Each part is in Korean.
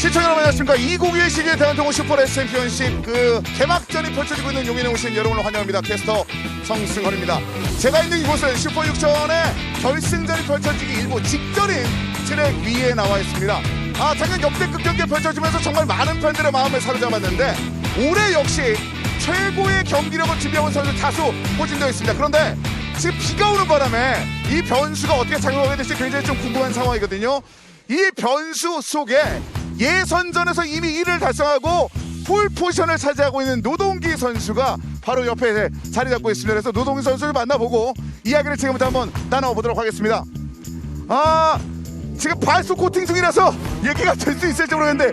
시청자 여러분 안녕하십니까. 2021 시즌 대한통운 슈퍼레스 챔피언십 개막전이 펼쳐지고 있는 용인에 오신 여러분을 환영합니다. 캐스터 성승헌입니다. 제가 있는 이곳은 슈퍼 6천의 결승전이 펼쳐지기 일보 직전인 트랙 위에 나와 있습니다. 작년 역대급 경기 펼쳐지면서 정말 많은 팬들의 마음을 사로잡았는데 올해 역시 최고의 경기력을 준비해온 선수 다수 포진되어 있습니다. 그런데 지금 비가 오는 바람에 이 변수가 어떻게 작용하게 될지 굉장히 좀 궁금한 상황이거든요. 이 변수 속에 예선전에서 이미 1위를 달성하고 폴 포지션을 차지하고 있는 노동기 선수가 바로 옆에 자리 잡고 있습니다. 그래서 노동기 선수를 만나보고 이야기를 지금부터 한번 나눠보도록 하겠습니다. 지금 발수 코팅 중이라서 얘기가 될 수 있을지 모르겠는데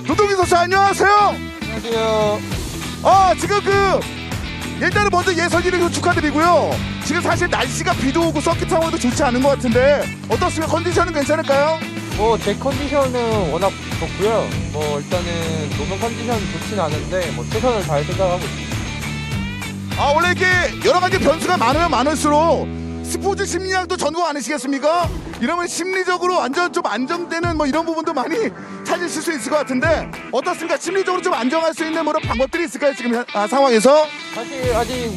노동기 선수 안녕하세요. 안녕하세요. 지금 일단은 먼저 예선 1위 축하드리고요. 지금 사실 날씨가 비도 오고 서킷 상황도 좋지 않은 것 같은데 어떻습니까? 컨디션은 괜찮을까요? 제 컨디션은 워낙 좋고요. 일단은 노면 컨디션 좋진 않은데 최선을 다할 생각하고 있습니다. 원래 이렇게 여러 가지 변수가 많으면 많을수록 스포츠 심리학도 전공 아니시겠습니까? 이러면 심리적으로 완전 좀 안정되는 이런 부분도 많이 찾으실 수 있을 것 같은데 어떻습니까? 심리적으로 좀 안정할 수 있는 방법들이 있을까요? 지금 상황에서? 사실 아직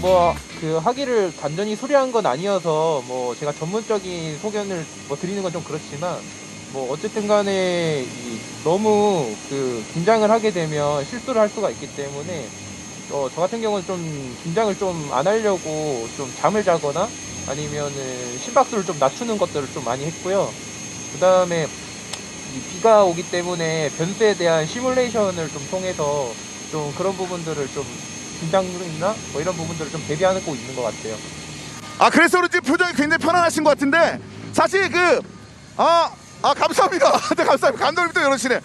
하기를 완전히 수리한 건 아니어서 제가 전문적인 소견을 드리는 건 좀 그렇지만 어쨌든 간에 너무 긴장을 하게 되면 실수를 할 수가 있기 때문에 저 같은 경우는 좀 긴장을 좀 안 하려고 좀 잠을 자거나 아니면은 심박수를 좀 낮추는 것들을 좀 많이 했고요. 그 다음에 비가 오기 때문에 변수에 대한 시뮬레이션을 좀 통해서 좀 그런 부분들을 좀 긴장이나 이런 부분들을 좀 대비하고 있는 것 같아요. 그래서 그런지 표정이 굉장히 편안하신 것 같은데 사실 감사합니다. 네, 감사합니다. 감독님도 이러시네.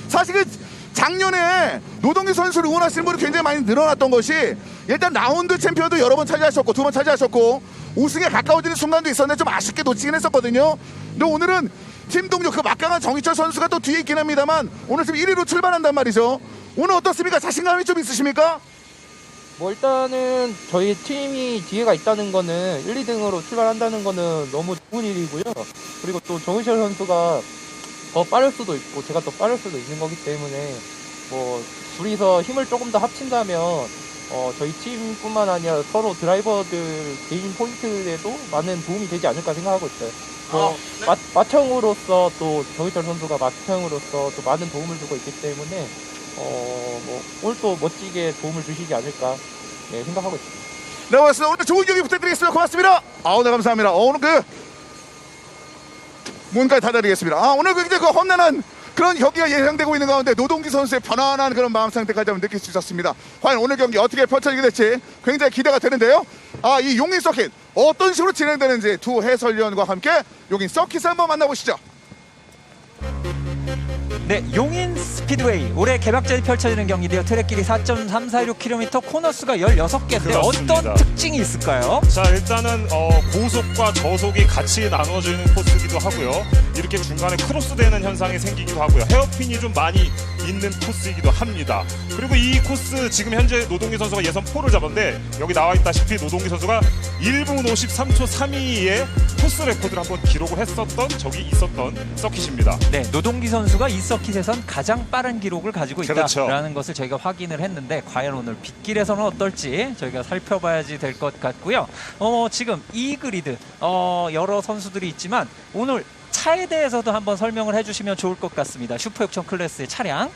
사실 작년에 노동기 선수를 응원하시는 분이 굉장히 많이 늘어났던 것이 일단 라운드 챔피언도 여러 번 차지하셨고 2번 차지하셨고 우승에 가까워지는 순간도 있었는데 좀 아쉽게 놓치긴 했었거든요. 근데 오늘은 팀 동료 막강한 정희철 선수가 또 뒤에 있긴 합니다만 오늘 지금 1위로 출발한단 말이죠. 오늘 어떻습니까? 자신감이 좀 있으십니까? 일단은 저희 팀이 뒤에가 있다는 거는 1, 2등으로 출발한다는 거는 너무 좋은 일이고요. 그리고 또 정희철 선수가 더 빠를 수도 있고 제가 더 빠를 수도 있는 거기 때문에 둘이서 힘을 조금 더 합친다면 저희 팀뿐만 아니라 서로 드라이버들 개인 포인트에도 많은 도움이 되지 않을까 생각하고 있어요. 맏형으로서 또 정희철 선수가 맏형으로서 또 많은 도움을 주고 있기 때문에 오늘 또 멋지게 도움을 주시지 않을까 생각하고 있습니다. 네, 고맙습니다. 오늘 좋은 경기 부탁드리겠습니다. 고맙습니다. 네, 감사합니다. 오늘 문까지 닫아드리겠습니다. 오늘 굉장히 험난한 그런 경기가 예상되고 있는 가운데 노동기 선수의 편안한 그런 마음 상태까지 한번 느낄 수 있었습니다. 과연 오늘 경기 어떻게 펼쳐지게 될지 굉장히 기대가 되는데요. 이 용인 서킷 어떤 식으로 진행되는지 두 해설위원과 함께 용인 서킷을 한번 만나보시죠. 네, 용인 스피드웨이 올해 개막전이 펼쳐지는 경기인데요. 트랙 길이 4.346km, 코너수가 16개인데 그렇습니다. 어떤 특징이 있을까요? 자, 일단은 고속과 저속이 같이 나눠지는 코스이기도 하고요. 이렇게 중간에 크로스되는 현상이 생기기도 하고요. 헤어핀이 좀 많이 있는 코스이기도 합니다. 그리고 이 코스 지금 현재 노동기 선수가 예선 4를 잡았는데 여기 나와 있다시피 노동기 선수가 1분 53초 32의 코스 레코드를 한번 기록을 했었던 적이 있었던 서킷입니다. 네, 노동기 선수가 이 서킷에선 가장 빠른 기록을 가지고 있다라는 것을 저희가 확인을 했는데 과연 오늘 빗길에서는 어떨지 저희가 살펴봐야지 될 것 같고요. 지금 이 그리드 여러 선수들이 있지만 오늘 차에 대해서도 한번 설명을 해주시면 좋을 것 같습니다. 슈퍼 6천 클래스의 차량.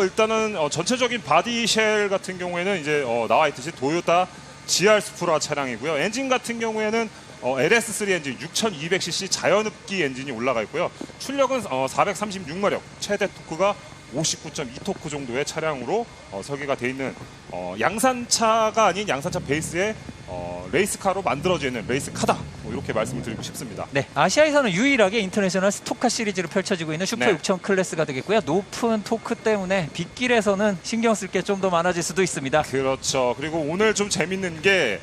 일단은 전체적인 바디 쉘 같은 경우에는 이제 나와 있듯이 도요타 GR 스프라 차량이고요. 엔진 같은 경우에는 LS3 엔진 6200cc 자연흡기 엔진이 올라가 있고요. 출력은 436마력, 최대 토크가 59.2토크 정도의 차량으로 설계가 돼 있는 양산차가 아닌 양산차 베이스의 레이스카로 만들어져 있는 레이스카다. 이렇게 말씀을 드리고 싶습니다. 네, 아시아에서는 유일하게 인터내셔널 스토카 시리즈로 펼쳐지고 있는 슈퍼 네. 6000 클래스가 되겠고요. 높은 토크 때문에 빗길에서는 신경 쓸 게 좀 더 많아질 수도 있습니다. 그렇죠. 그리고 오늘 좀 재밌는 게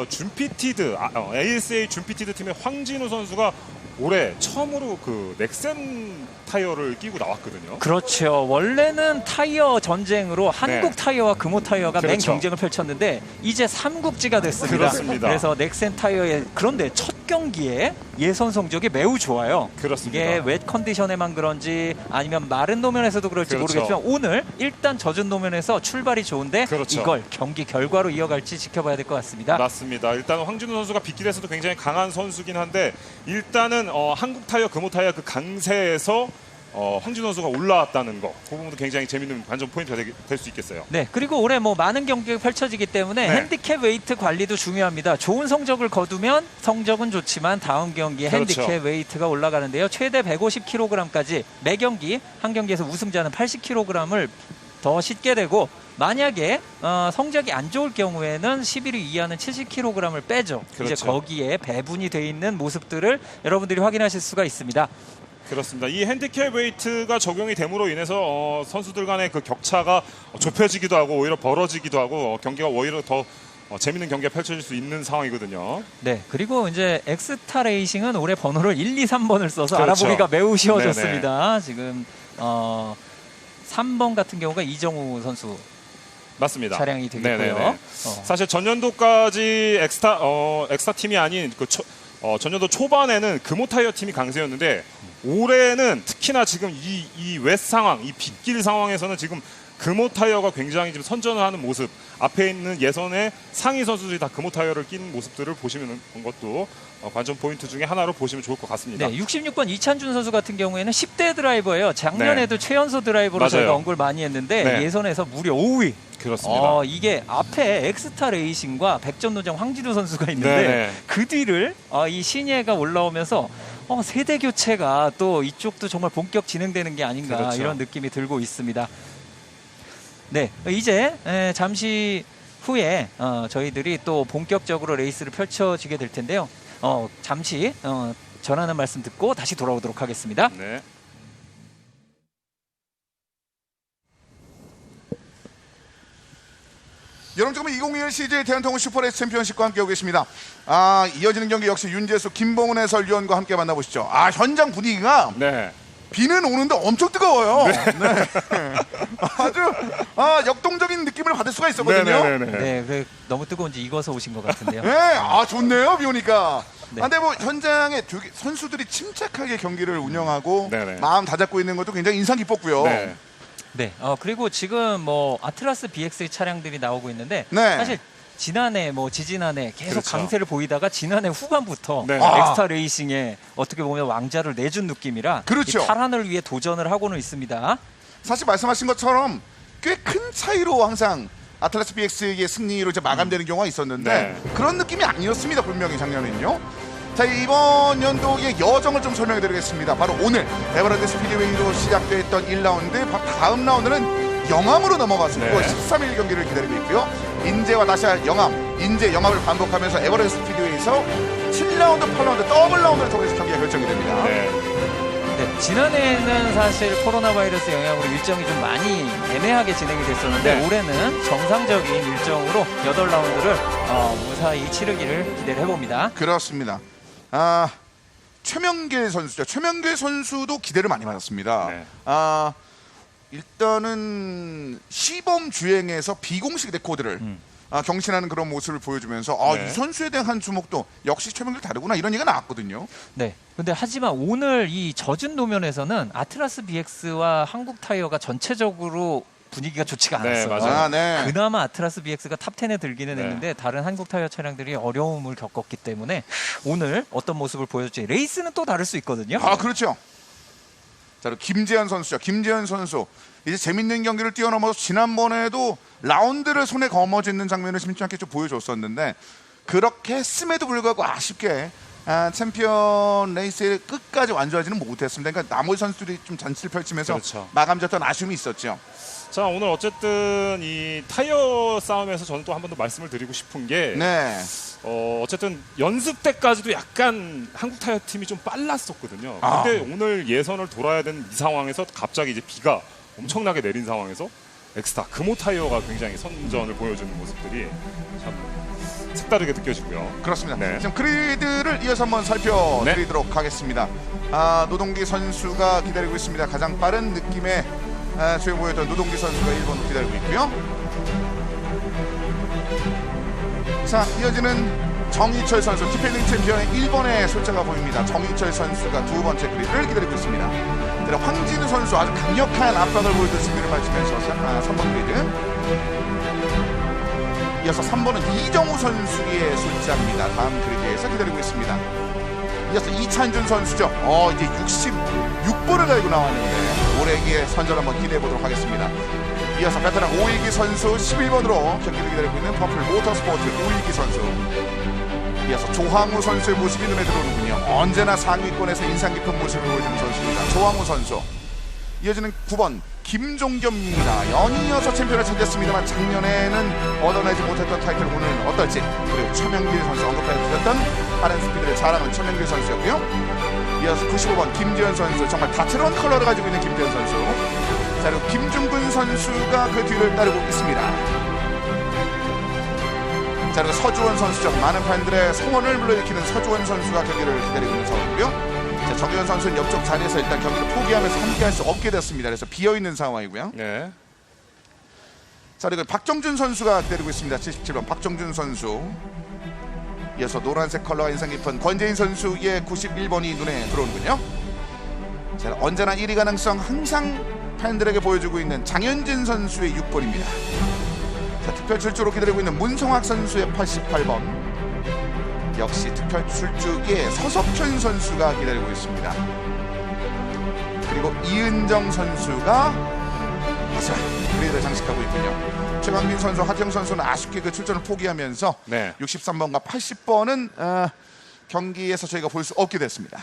준피티드 ASA 준피티드 팀의 황진우 선수가 올해 처음으로 그 넥센 타이어를 끼고 나왔거든요. 그렇죠. 원래는 타이어 전쟁으로 한국 네. 타이어와 금호 타이어가 맨 그렇죠. 경쟁을 펼쳤는데 이제 삼국지가 됐습니다. 그렇습니다. 그래서 넥센 타이어의 그런데 첫 경기에 예선 성적이 매우 좋아요. 그렇습니다. 이게 웻 컨디션에만 그런지 아니면 마른 노면에서도 그럴지 그렇죠. 모르겠지만 오늘 일단 젖은 노면에서 출발이 좋은데 그렇죠. 이걸 경기 결과로 이어갈지 지켜봐야 될 것 같습니다. 맞습니다. 일단 황진우 선수가 빗길에서도 굉장히 강한 선수긴 한데 일단은 한국 타이어, 금호 타이어 그 강세에서 황진우 선수가 올라왔다는 거, 그 부분도 굉장히 재밌는 관전 포인트가 될 수 있겠어요. 네, 그리고 올해 뭐 많은 경기가 펼쳐지기 때문에 네. 핸디캡 웨이트 관리도 중요합니다. 좋은 성적을 거두면 성적은 좋지만 다음 경기에 그렇죠. 핸디캡 웨이트가 올라가는데요. 최대 150kg까지 매 경기 한 경기에서 우승자는 80kg을 더 싣게 되고 만약에 성적이 안 좋을 경우에는 11위 이하는 70kg을 빼죠. 그렇죠. 이제 거기에 배분이 돼 있는 모습들을 여러분들이 확인하실 수가 있습니다. 그렇습니다. 이 핸디캡 웨이트가 적용이 됨으로 인해서 선수들 간의 그 격차가 좁혀지기도 하고 오히려 벌어지기도 하고 경기가 오히려 더 재밌는 경기가 펼쳐질 수 있는 상황이거든요. 네, 그리고 이제 엑스타 레이싱은 올해 번호를 1, 2, 3번을 써서 그렇죠. 알아보기가 매우 쉬워졌습니다. 지금 3번 같은 경우가 이정우 선수 맞습니다. 차량이 되겠고요. 네네네. 사실 전년도까지 엑스타 팀이 아닌 그 전년도 초반에는 금호 타이어 팀이 강세였는데 올해는 특히나 지금 이 웻 상황, 이 빗길 상황에서는 지금 금호 타이어가 굉장히 지금 선전을 하는 모습, 앞에 있는 예선의 상위 선수들이 다 금호 타이어를 낀 모습들을 보시는 것도 관전 포인트 중에 하나로 보시면 좋을 것 같습니다. 네, 66번 이찬준 선수 같은 경우에는 10대 드라이버예요. 작년에도 네. 최연소 드라이버로 맞아요. 저희가 언급을 많이 했는데 네. 예선에서 무려 5위. 그렇습니다. 이게 앞에 엑스타 레이싱과 백전노장 황진우 선수가 있는데 네네. 그 뒤를 이 신예가 올라오면서 세대 교체가 또 이쪽도 정말 본격 진행되는 게 아닌가 그렇죠. 이런 느낌이 들고 있습니다. 네, 이제 잠시 후에 저희들이 또 본격적으로 레이스를 펼쳐지게 될 텐데요. 잠시 전하는 말씀 듣고 다시 돌아오도록 하겠습니다. 네. 여러분 지금 2021 CJ 대한통운 슈퍼레이스 챔피언십과 함께하고 계십니다. 이어지는 경기 역시 윤재수, 김봉훈 해설위원과 함께 만나보시죠. 현장 분위기가 네. 비는 오는데 엄청 뜨거워요. 네. 아주 역동적인 느낌을 받을 수가 있었거든요. 네, 너무 뜨거운지 익어서 오신 것 같은데요. 네, 좋네요 비 오니까. 네. 근데 뭐 현장에 되게 선수들이 침착하게 경기를 운영하고 네네. 마음 다잡고 있는 것도 굉장히 인상 깊었고요. 네. 네, 그리고 지금 뭐 아틀라스 BX 차량들이 나오고 있는데 네. 사실 지난해 지지난해 계속 그렇죠. 강세를 보이다가 지난해 후반부터 네. 엑스타 레이싱에 어떻게 보면 왕자를 내준 느낌이라 그렇죠. 이 탈환을 위해 도전을 하고는 있습니다. 사실 말씀하신 것처럼 꽤 큰 차이로 항상 아틀라스 BX의 승리로 이제 마감되는 경우가 있었는데 네. 그런 느낌이 아니었습니다. 분명히 작년에는요. 자, 이번 연도의 여정을 좀 설명해 드리겠습니다. 바로 오늘 에버랜드 스피드웨이로 시작됐던 1라운드 다음 라운드는 영암으로 넘어가서 네. 9월 13일 경기를 기다리고 있고요. 인제와 다시 영암, 인제 영암을 반복하면서 에버랜드 스피드웨이에서 7라운드, 8라운드 더블 라운드를 통해서 경기가 결정이 됩니다. 네. 네, 지난해에는 사실 코로나 바이러스 영향으로 일정이 좀 많이 애매하게 진행이 됐었는데 네. 올해는 정상적인 일정으로 8라운드를 무사히 치르기를 기대를 해봅니다. 그렇습니다. 최명길 선수죠. 최명길 선수도 기대를 많이 받았습니다. 네. 일단은 시범 주행에서 비공식 레코드를 경신하는 그런 모습을 보여주면서 네. 이 선수에 대한 한 주목도 역시 최명길 다르구나 이런 얘기가 나왔거든요. 네. 근데 하지만 오늘 이 젖은 노면에서는 아틀라스 BX와 한국 타이어가 전체적으로 분위기가 좋지가 네, 않았어요. 맞아요. 네. 그나마 아틀라스 BX가 탑10에 들기는 네. 했는데 다른 한국 타이어 차량들이 어려움을 겪었기 때문에 오늘 어떤 모습을 보여줄지 레이스는 또 다를 수 있거든요. 그렇죠. 자, 김재현 선수죠. 김재현 선수 이제 재밌는 경기를 뛰어넘어서 지난번에도 라운드를 손에 거머쥐는 장면을 심심찮게 좀 보여줬었는데 그렇게 했음에도 불구하고 아쉽게 챔피언 레이스의 끝까지 완주하지는 못했습니다. 그러니까 나머지 선수들이 좀 잔치를 펼치면서 그렇죠. 마감졌던 아쉬움이 있었죠. 자, 오늘 어쨌든 이 타이어 싸움에서 저는 또 한 번 더 말씀을 드리고 싶은 게 네. 어쨌든 연습 때까지도 약간 한국 타이어 팀이 좀 빨랐었거든요. 아. 근데 오늘 예선을 돌아야 되는 이 상황에서 갑자기 이제 비가 엄청나게 내린 상황에서 엑스타 금호 타이어가 굉장히 선전을 보여주는 모습들이 참 색다르게 느껴지고요. 그렇습니다. 네. 지금 그리드를 이어서 한번 살펴드리도록 하겠습니다. 노동기 선수가 기다리고 있습니다. 가장 빠른 느낌의 주요 보였던 노동기 선수가 1번으로 기다리고 있고요. 자, 이어지는 정희철 선수, 디펜딩 챔피언의 1번의 숫자가 보입니다. 정희철 선수가 두 번째 그리드를 기다리고 있습니다. 황진우 선수 아주 강력한 압박을 보여줄 준비를 마치면서 3번 그리드. 이어서 3번은 이정우 선수의 숫자입니다. 다음 그리드에서 기다리고 있습니다. 이어서 이찬준 선수죠. 이제 66번을 달고 나왔는데 올해기에 선전 한번 기대해 보도록 하겠습니다. 이어서 베테랑 오일기 선수 11번으로 경기를 기다리고 있는 퍼플 모터스포츠 오일기 선수. 이어서 조항우 선수의 모습이 눈에 들어오는군요. 언제나 상위권에서 인상 깊은 모습을 보여주는 선수입니다. 조항우 선수. 이어지는 9번 김종겸입니다. 연이어서 챔피언을 차지했습니다만 작년에는 얻어내지 못했던 타이틀 오늘은 어떨지. 그리고 최명길 선수 언급해 주셨던 빠른 스피드를 자랑한 최명길 선수였고요. 이어서 95번 김지현 선수, 정말 다채로운 컬러를 가지고 있는 김지현 선수. 자, 그리고 김중근 선수가 그 뒤를 따르고 있습니다. 자, 그리고 서주원 선수죠. 많은 팬들의 성원을 불러일으키는 서주원 선수가 경기를 기다리고 있는 상황이고요. 자, 정현 선수는 옆쪽 자리에서 일단 경기를 포기하면서 함께할 수 없게 됐습니다. 그래서 비어있는 상황이고요. 네. 자, 그리고 박정준 선수가 기다리고 있습니다. 77번 박정준 선수. 이어서 노란색 컬러가 인상 깊은 권재인 선수의 91번이 눈에 들어오는군요. 자, 언제나 1위 가능성 항상 팬들에게 보여주고 있는 장현진 선수의 6번입니다. 자, 특별 출주로 기다리고 있는 문성학 선수의 88번. 역시 특별 출주에 서석현 선수가 기다리고 있습니다. 그리고 이은정 선수가 마지막 그리드를 장식하고 있군요. 최강민 선수, 하태영 선수는 아쉽게 그 출전을 포기하면서 네. 63번과 80번은 경기에서 저희가 볼 수 없게 됐습니다.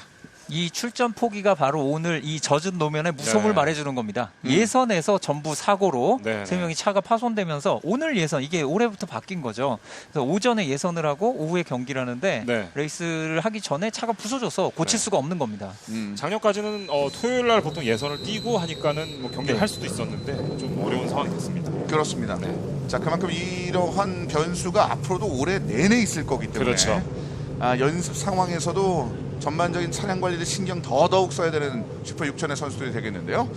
이 출전 포기가 바로 오늘 이 젖은 노면의 무서움을 네. 말해주는 겁니다. 예선에서 전부 사고로 네. 3명이 차가 파손되면서 오늘 예선, 이게 올해부터 바뀐 거죠. 그래서 오전에 예선을 하고 오후에 경기를 하는데 네. 레이스를 하기 전에 차가 부서져서 고칠 네. 수가 없는 겁니다. 작년까지는 토요일 날 보통 예선을 뛰고 하니까는 뭐 경기를 할 수도 있었는데 좀 어려운 상황이 됐습니다. 그렇습니다. 네. 자, 그만큼 이러한 변수가 앞으로도 올해 내내 있을 거기 때문에 그렇죠. 연습 상황에서도 전반적인 차량 관리를 신경 더더욱 써야 되는 슈퍼 6천의 선수들이 되겠는데요.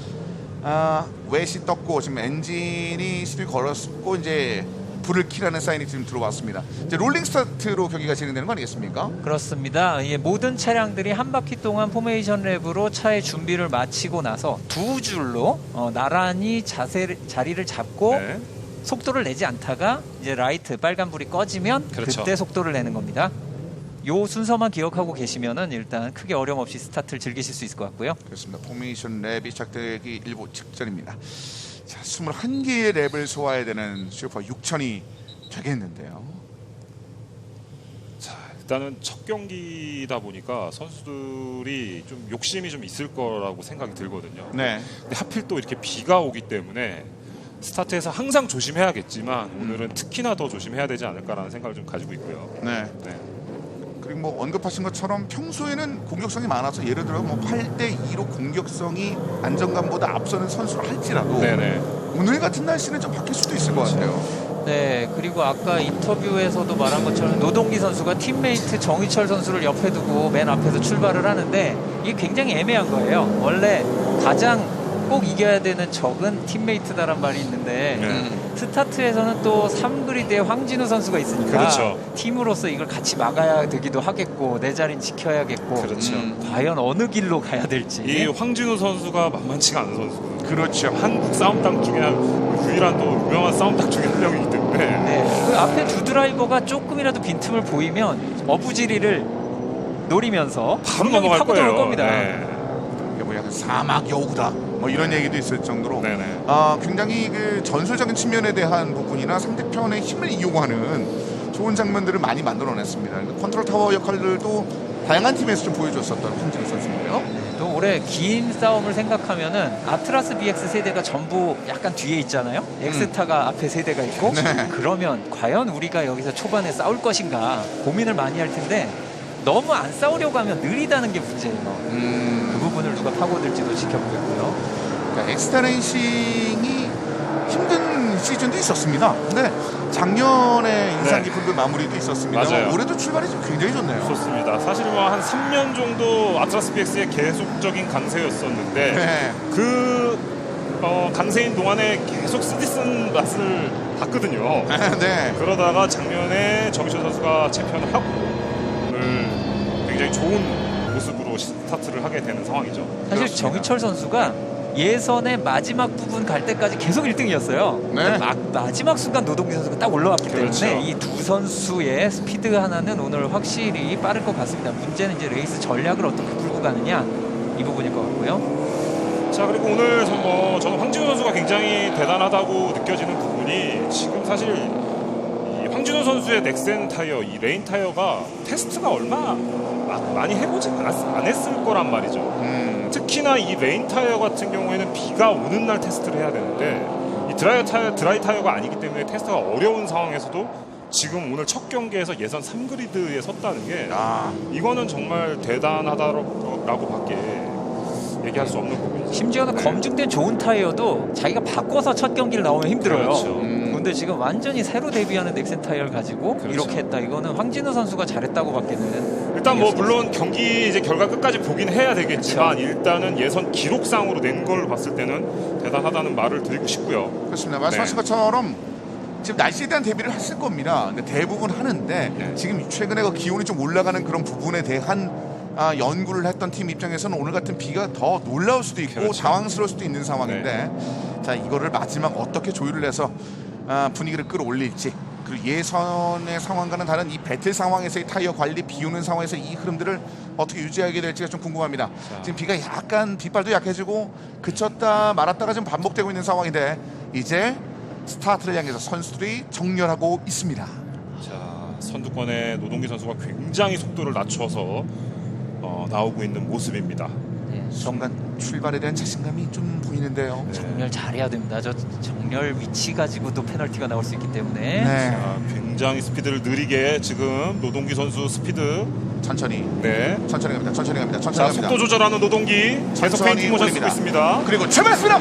웨시 떴고 지금 엔진이 시비 걸었고 이제 불을 켜라는 사인이 지금 들어왔습니다. 이제 롤링 스타트로 경기가 진행되는 거 아니겠습니까? 그렇습니다. 예, 모든 차량들이 한 바퀴 동안 포메이션 랩으로 차의 준비를 마치고 나서 두 줄로 나란히 자리를 잡고 네. 속도를 내지 않다가 이제 라이트 빨간불이 꺼지면 그렇죠. 그때 속도를 내는 겁니다. 요 순서만 기억하고 계시면은 일단 크게 어려움 없이 스타트를 즐기실 수 있을 것 같고요. 그렇습니다. 포메이션 랩이 시작되기 일부 직전입니다. 자, 21개의 랩을 소화해야 되는 슈퍼 6천이 되겠는데요. 자, 일단은 첫 경기다 보니까 선수들이 좀 욕심이 좀 있을 거라고 생각이 들거든요. 네. 근데 하필 또 이렇게 비가 오기 때문에 스타트에서 항상 조심해야겠지만 오늘은 특히나 더 조심해야 되지 않을까라는 생각을 좀 가지고 있고요. 네. 네. 그리고 뭐 언급하신 것처럼 평소에는 공격성이 많아서 예를 들어 뭐 8대2로 공격성이 안정감보다 앞서는 선수를 할지라도 네네. 오늘 같은 날씨는 좀 바뀔 수도 있을 것 같아요. 네, 그리고 아까 인터뷰에서도 말한 것처럼 노동기 선수가 팀메이트 정희철 선수를 옆에 두고 맨 앞에서 출발을 하는데 이게 굉장히 애매한 거예요. 원래 가장 꼭 이겨야 되는 적은 팀메이트다란 말이 있는데 스타트에서는 또 3그리드에 황진우 선수가 있으니까 그렇죠. 팀으로서 이걸 같이 막아야 되기도 하겠고 내 자리는 지켜야겠고 그렇죠. 과연 어느 길로 가야 될지. 이 황진우 선수가 만만치가 않은 선수거든요. 그렇죠. 한국 싸움당 중에 유일한 또 유명한 싸움당 중에 한 명이기 때문에 네, 그 앞에 두 드라이버가 조금이라도 빈틈을 보이면 어부지리를 노리면서 바로 분명히 넘어갈 파고 들어올 거예요. 겁니다. 네. 이게 뭐 약간 사막 여우다 뭐 이런 얘기도 있을 정도로 네네. 굉장히 그 전술적인 측면에 대한 부분이나 상대편의 힘을 이용하는 좋은 장면들을 많이 만들어냈습니다. 컨트롤 타워 역할들도 다양한 팀에서 좀 보여줬었던 황진우 선수인데요. 또 올해 긴 싸움을 생각하면은 아트라스 BX 세대가 전부 약간 뒤에 있잖아요. 엑스타가 앞에 세대가 있고 네. 그러면 과연 우리가 여기서 초반에 싸울 것인가 고민을 많이 할 텐데 너무 안 싸우려고 하면 느리다는 게 문제예요. 그 부분을 누가 파고들지도 지켜보겠고요. 그러니까 엑스타 레이싱이 힘든 시즌도 있었습니다. 근데 작년에 인상 깊은 그 마무리도 있었습니다. 맞아요. 올해도 출발이 좀 굉장히 좋네요. 좋습니다. 사실 뭐 한 3년 정도 아트라스 BX의 계속적인 강세였었는데 네. 그 강세인 동안에 계속 쓰디쓴 맛을 봤거든요. 네. 그러다가 작년에 정희철 선수가 챔피언을 하고 오늘 굉장히 좋은 모습으로 스타트를 하게 되는 상황이죠. 사실 그렇습니다. 정희철 선수가 예선의 마지막 부분 갈 때까지 계속 1등이었어요. 네. 마지막 순간 노동기 선수가 딱 올라왔기 그렇죠. 때문에 이 두 선수의 스피드 하나는 오늘 확실히 빠를 것 같습니다. 문제는 이제 레이스 전략을 어떻게 풀고 가느냐 이 부분일 것 같고요. 자, 그리고 오늘 저는 황진우 선수가 굉장히 대단하다고 느껴지는 부분이 지금 사실 이 황진우 선수의 넥센 타이어, 이 레인 타이어가 테스트가 얼마 많이 해보지 안 했을 거란 말이죠. 특히나 이 레인 타이어 같은 경우에는 비가 오는 날 테스트를 해야 되는데 이 드라이 타이어가 아니기 때문에 테스트가 어려운 상황에서도 지금 오늘 첫 경기에서 예선 3그리드에 섰다는 게 이거는 정말 대단하다라고밖에 얘기할 수 없는 부분이죠. 심지어는 검증된 좋은 타이어도 자기가 바꿔서 첫 경기를 나오면 힘들어요. 그렇죠. 근데 지금 완전히 새로 데뷔하는 넥센 타이어를 가지고 그렇죠. 이렇게 했다. 이거는 황진우 선수가 잘했다고밖에는 일단 뭐 물론 경기 이제 결과 끝까지 보긴 해야 되겠지만 그렇죠. 일단은 예선 기록상으로 낸 걸 봤을 때는 대단하다는 말을 드리고 싶고요. 그렇습니다. 말씀하신 것처럼 지금 날씨에 대한 대비를 했을 겁니다. 근데 대부분 하는데 지금 최근에 그 기온이 좀 올라가는 그런 부분에 대한 연구를 했던 팀 입장에서는 오늘 같은 비가 더 놀라울 수도 있고 그렇죠. 당황스러울 수도 있는 상황인데 자 이거를 마지막 어떻게 조율을 해서 분위기를 끌어올릴지 그리고 예선의 상황과는 다른 이 배틀 상황에서의 타이어 관리 비우는 상황에서 이 흐름들을 어떻게 유지하게 될지가 좀 궁금합니다. 지금 비가 약간 빗발도 약해지고 그쳤다 말았다가 지금 반복되고 있는 상황인데 이제 스타트를 향해서 선수들이 정렬하고 있습니다. 자, 선두권의 노동기 선수가 굉장히 속도를 낮춰서 나오고 있는 모습입니다. 순간 출발에 대한 자신감이 좀 보이는데요. 정렬 잘해야 됩니다. 저 정렬 위치 가지고도 페널티가 나올 수 있기 때문에 네. 자, 굉장히 스피드를 느리게 지금 노동기 선수 스피드 천천히 천천히 갑니다. 천천히 자, 갑니다. 속도 조절하는 노동기 계속 천천히 페인팅 모션 올립니다. 쓰고 있습니다. 그리고 출발했습니다.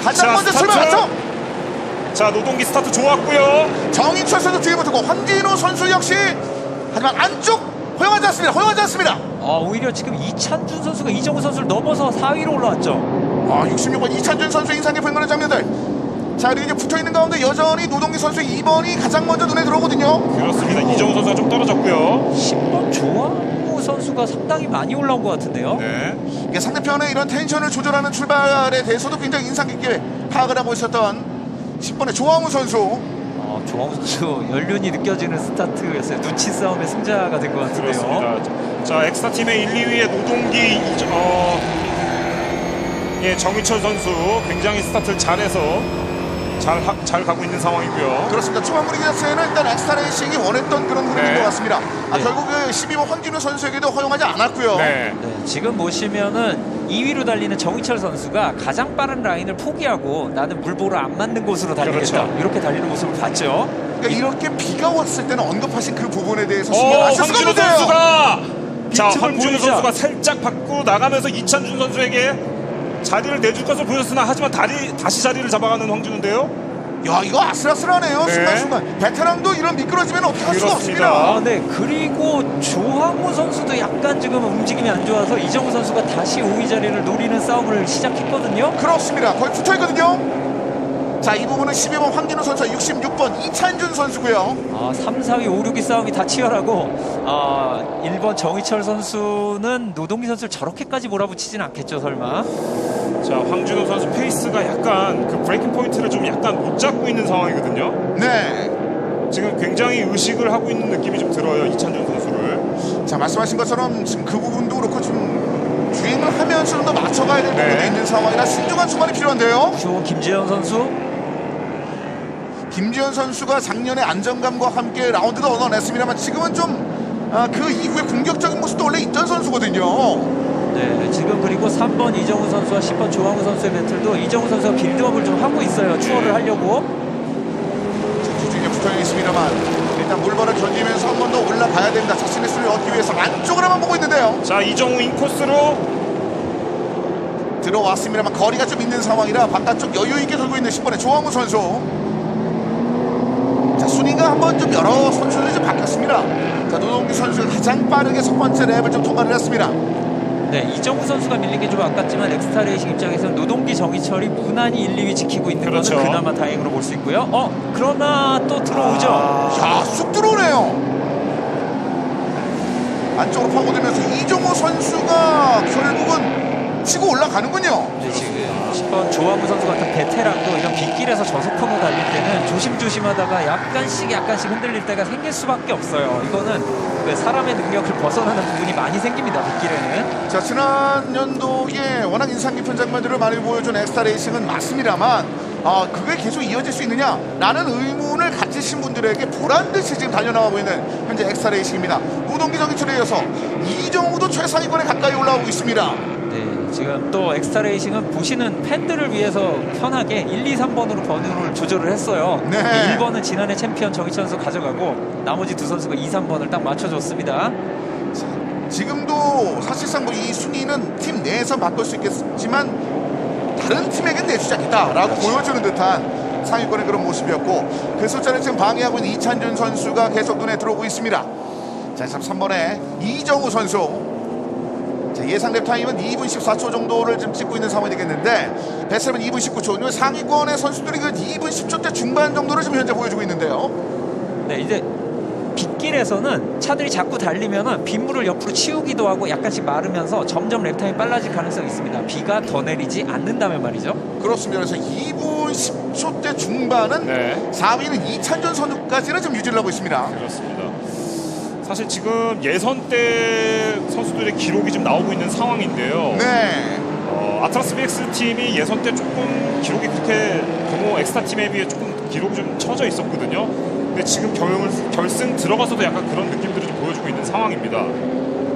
가장 자, 먼저 스타트. 출발했죠. 자, 노동기 스타트 좋았고요. 정인철 선수 뒤에 붙고 황진우 선수 역시 하지만 안쪽 허용하지 않습니다. 오히려 지금 이찬준 선수가 이정우 선수를 넘어서 4위로 올라왔죠. 66번 이찬준 선수 인상 깊은 그런 장면들. 자 그리고 이제 붙어있는 가운데 여전히 노동기 선수 2번이 가장 먼저 눈에 들어오거든요. 그렇습니다. 이정우 선수가 좀 떨어졌고요. 10번 조항우 선수가 상당히 많이 올라온 것 같은데요. 네. 이게 상대편의 이런 텐션을 조절하는 출발에 대해서도 굉장히 인상 깊게 파악을 하고 있었던 10번의 조항우 선수. 조항우 선수 연륜이 느껴지는 스타트였어요. 눈치 싸움의 승자가 된 것 같은데요. 그렇습니다. 자, 엑스타 팀의 1, 2위의 노동기 정희철 선수 굉장히 스타트를 잘해서 잘 가고 있는 상황이고요. 그렇습니다. 초반 분위기 자체는 일단 엑스타 레이싱이 원했던 그런 흐름인 것 같습니다. 결국 그 12번 황진우 선수에게도 허용하지 않았고요. 네. 지금 보시면은 2위로 달리는 정희철 선수가 가장 빠른 라인을 포기하고 나는 물보러 안 맞는 곳으로 달리겠다. 그렇죠. 이렇게 달리는 모습을 봤죠. 그러니까 이렇게 비가 왔을 때는 언급하신 그 부분에 대해서 신경 안 쓸 수가 황진우 없는데요. 선수가 자, 빈틈을 황진우 보이자. 선수가 살짝 받고 나가면서 이찬준 선수에게 자리를 내줄 것을 보였으나 하지만 다시 자리를 잡아가는 황진우인데요. 야 이거 아슬아슬하네요. 네. 순간순간 베테랑도 이런 미끄러지면 어떻게 할 수가 그렇습니다. 없습니다. 네. 그리고 조항우 선수도 약간 지금 움직임이 안 좋아서 이정우 선수가 다시 5위 자리를 노리는 싸움을 시작했거든요. 그렇습니다. 거의 붙어있거든요. 자 이 부분은 12번 황진우 선수 66번 이찬준 선수고요. 3, 4위, 5, 6위 싸움이 다 치열하고 1번 정희철 선수는 노동기 선수를 저렇게까지 몰아붙이진 않겠죠 설마. 자, 황진우 선수 페이스가 약간 그 브레이킹 포인트를 좀 약간 못 잡고 있는 상황이거든요. 네. 지금 굉장히 의식을 하고 있는 느낌이 좀 들어요, 이찬준 선수를. 자 말씀하신 것처럼 지금 그 부분도 그렇고 좀 주행을 하면서 좀 더 맞춰가야 될 부분이 있는 상황이라 신중한 순간이 필요한데요. 김재현 선수. 김지현 선수가 작년에 안정감과 함께 라운드도 얻어냈습니다만 지금은 좀 그 이후에 공격적인 모습도 원래 있던 선수거든요. 네, 지금 그리고 3번 이정우 선수와 10번 조항우 선수의 배틀도 이정우 선수가 빌드업을 좀 하고 있어요. 추월을 하려고. 뒤쪽에 붙어 있습니다만 일단 물건을 견디면서 한 번 더 올라가야 됩니다. 자신의 수를 얻기 위해서 안쪽으로만 보고 있는데요. 자, 이정우 인코스로 들어왔습니다만 거리가 좀 있는 상황이라 바깥쪽 여유 있게 돌고 있는 10번의 조항우 선수. 자, 순위가 한번 좀 여러 선수들이 좀 바뀌었습니다. 자, 노동기 선수가 가장 빠르게 첫 번째 랩을 좀 통과를 했습니다. 네, 이정우 선수가 밀린 게 좀 아깝지만 엑스타 레이싱 입장에서는 노동기 정희철이 무난히 1, 2위 지키고 있는 그렇죠. 거는 그나마 다행으로 볼 수 있고요. 그러나 또 들어오죠. 자, 쑥 들어오네요. 안쪽으로 파고들면서 이정우 선수가 결국은 치고 올라가는군요. 네, 지금 10번 조항우 선수 같은 베테랑도 이런 빗길에서 저속하고 달릴 때는 조심조심하다가 약간씩 흔들릴 때가 생길 수밖에 없어요. 이거는 그 사람의 능력을 벗어나는 부분이 많이 생깁니다. 빗길에는. 자, 지난 연도에 워낙 인상 깊은 장면들을 많이 보여준 엑스타 레이싱은 맞습니다만 그게 계속 이어질 수 있느냐 라는 의문을 가지신 분들에게 보란듯이 지금 달려나가고 있는 현재 엑스타 레이싱입니다. 노동기 정기철에 이어서 이정우도 최상위권에 가까이 올라오고 있습니다. 네, 지금 또 엑스타 레이싱은 보시는 팬들을 위해서 편하게 1, 2, 3번으로 번호를 조절을 했어요. 네. 1번은 지난해 챔피언 정희철 선수 가져가고 나머지 두 선수가 2, 3번을 딱 맞춰줬습니다. 지금도 사실상 뭐 이 순위는 팀 내에서 바꿀 수 있겠지만 다른 팀에겐 내주지 않겠다라고 보여주는 듯한 상위권의 그런 모습이었고 그 숫자를 지금 방해하고 있는 이찬준 선수가 계속 눈에 들어오고 있습니다. 자, 3번에 이정우 선수. 자, 예상 랩 타임은 2분 14초 정도를 지금 찍고 있는 상황이 되겠는데 베스트는 2분 19초. 상위권의 선수들이 그 2분 10초대 중반 정도를 지금 현재 보여주고 있는데요. 네, 이제 빗길에서는 차들이 자꾸 달리면은 빗물을 옆으로 치우기도 하고 약간씩 마르면서 점점 랩타임이 빨라질 가능성이 있습니다. 비가 더 내리지 않는다면 말이죠. 그렇습니다. 그래서 2분 10초대 중반은 네. 4위는 이찬준 선수까지는 지금 유지를 하고 있습니다. 그렇습니다. 사실 지금 예선 때 선수들의 기록이 좀 나오고 있는 상황인데요. 네. 아트라스 BX 팀이 예선 때 조금 기록이 그렇게 동호 엑스타 팀에 비해 조금 기록이 좀 처져 있었거든요. 근데 지금 결승 들어가서도 약간 그런 느낌들을 좀 보여주고 있는 상황입니다.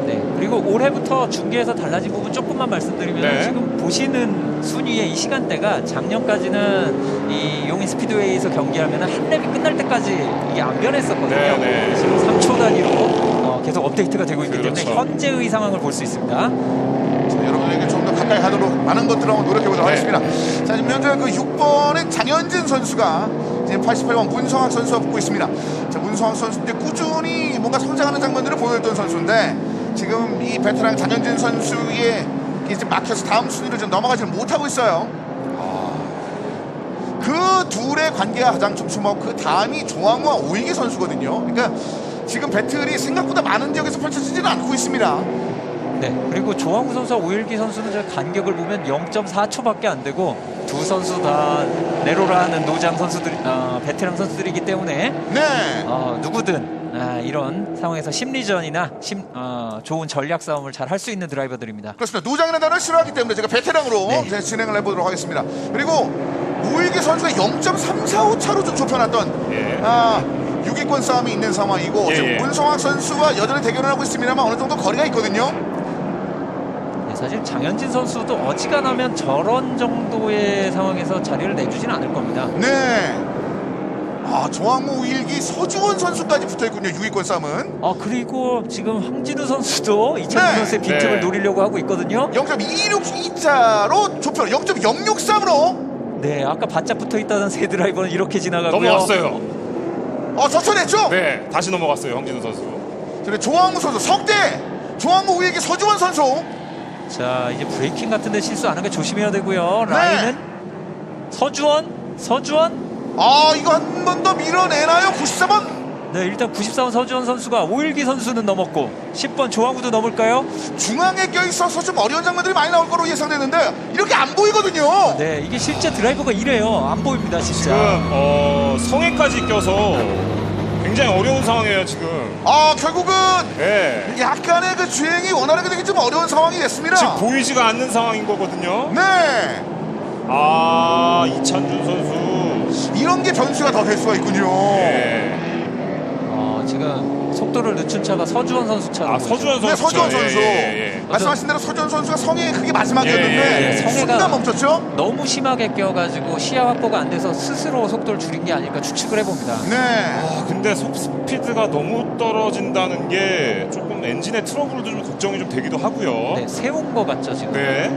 네, 그리고 올해부터 중계에서 달라진 부분 조금만 말씀드리면 네. 지금 보시는 순위의 이 시간대가 작년까지는 이 용인 스피드웨이에서 경기하면 한 랩이 끝날 때까지 이게 안 변했었거든요. 네, 네. 지금 3초 단위로 계속 업데이트가 되고 있기 그렇죠. 때문에 현재의 상황을 볼 수 있습니다. 자, 여러분에게 좀 더 가까이 하도록 많은 것들을 한번 노력해보도록 네. 하겠습니다. 자, 지금 현재 그 6번의 장현진 선수가 지금 88번 문성학 선수와 붙고 있습니다. 자, 문성학 선수인데 꾸준히 뭔가 성장하는 장면들을 보여줬던 선수인데 지금 이 베테랑 장현진 선수의 이제 막혀서 다음 순위를 좀 넘어가지 못하고 있어요. 그 둘의 관계가 가장 좀 주목하고 그 다음이 조항우와 오일기 선수거든요. 그러니까 지금 배틀이 생각보다 많은 지역에서 펼쳐지지는 않고 있습니다. 네, 그리고 조항우 선수와 오일기 선수는 저 간격을 보면 0.4초밖에 안 되고 두 선수 다 내로라는 노장 선수들, 베테랑 선수들이기 때문에 네. 누구든 이런 상황에서 심리전이나 좋은 전략 싸움을 잘 할 수 있는 드라이버들입니다. 그렇습니다. 노장이라는 단어를 싫어하기 때문에 제가 베테랑으로 네. 진행을 해보도록 하겠습니다. 그리고 오일기 선수가 0.345 차로 좀 좁혀놨던 예. 6위권 싸움이 있는 상황이고 예, 지금 예. 문성학 선수와 여전히 대결을 하고 있습니다만 어느 정도 거리가 있거든요. 네, 사실 장현진 선수도 어지간하면 저런 정도의 상황에서 자리를 내주진 않을 겁니다. 네. 조항우, 오일기, 서주원 선수까지 붙어있군요. 6위권 싸움은. 그리고 지금 황진우 선수도 이찬준 네. 선수의 빈틈을 네. 노리려고 하고 있거든요. 0.262차로 좁혀 0.063으로 네, 아까 바짝 붙어있다는 세 드라이버는 이렇게 지나가고요. 넘어왔어요. 젖혀냈죠? 네, 다시 넘어갔어요, 황진우 선수. 그리고 조항우 선수 석대 조항우, 오일기, 서주원 선수. 자, 이제 브레이킹 같은 데 실수 안 하게 조심해야 되고요. 네. 라인은 서주원. 이거 한 번 더 밀어내나요? 94번. 네, 일단 94번 서주원 선수가 오일기 선수는 넘었고 10번 조항우도 넘을까요? 중앙에 껴있어서 좀 어려운 장면들이 많이 나올 거로 예상되는데 이렇게 안 보이거든요. 네, 이게 실제 드라이버가 이래요. 안 보입니다, 진짜. 지금 성에까지 껴서 굉장히 어려운 상황이에요, 지금. 결국은 네. 약간의 그 주행이 원활하게 되기 좀 어려운 상황이 됐습니다. 지금 보이지가 않는 상황인 거거든요. 네. 이찬준 선수. 이런 게 변수가 더 될 수가 있군요. 네. 지금 속도를 늦춘 차가 서주원 선수 차로 보이죠. 서주원 선수. 네, 서주원 선수. 예. 말씀하신 대로 서주원 선수가 성에 그게 마지막이었는데 성에가 순간 멈췄죠? 너무 심하게 껴가지고 시야 확보가 안 돼서 스스로 속도를 줄인 게 아닐까 추측을 해봅니다. 네. 근데 속 스피드가 너무 떨어진다는 게 조금 엔진의 트러블도 좀 걱정이 좀 되기도 하고요. 네, 세운 거 같죠 지금. 네.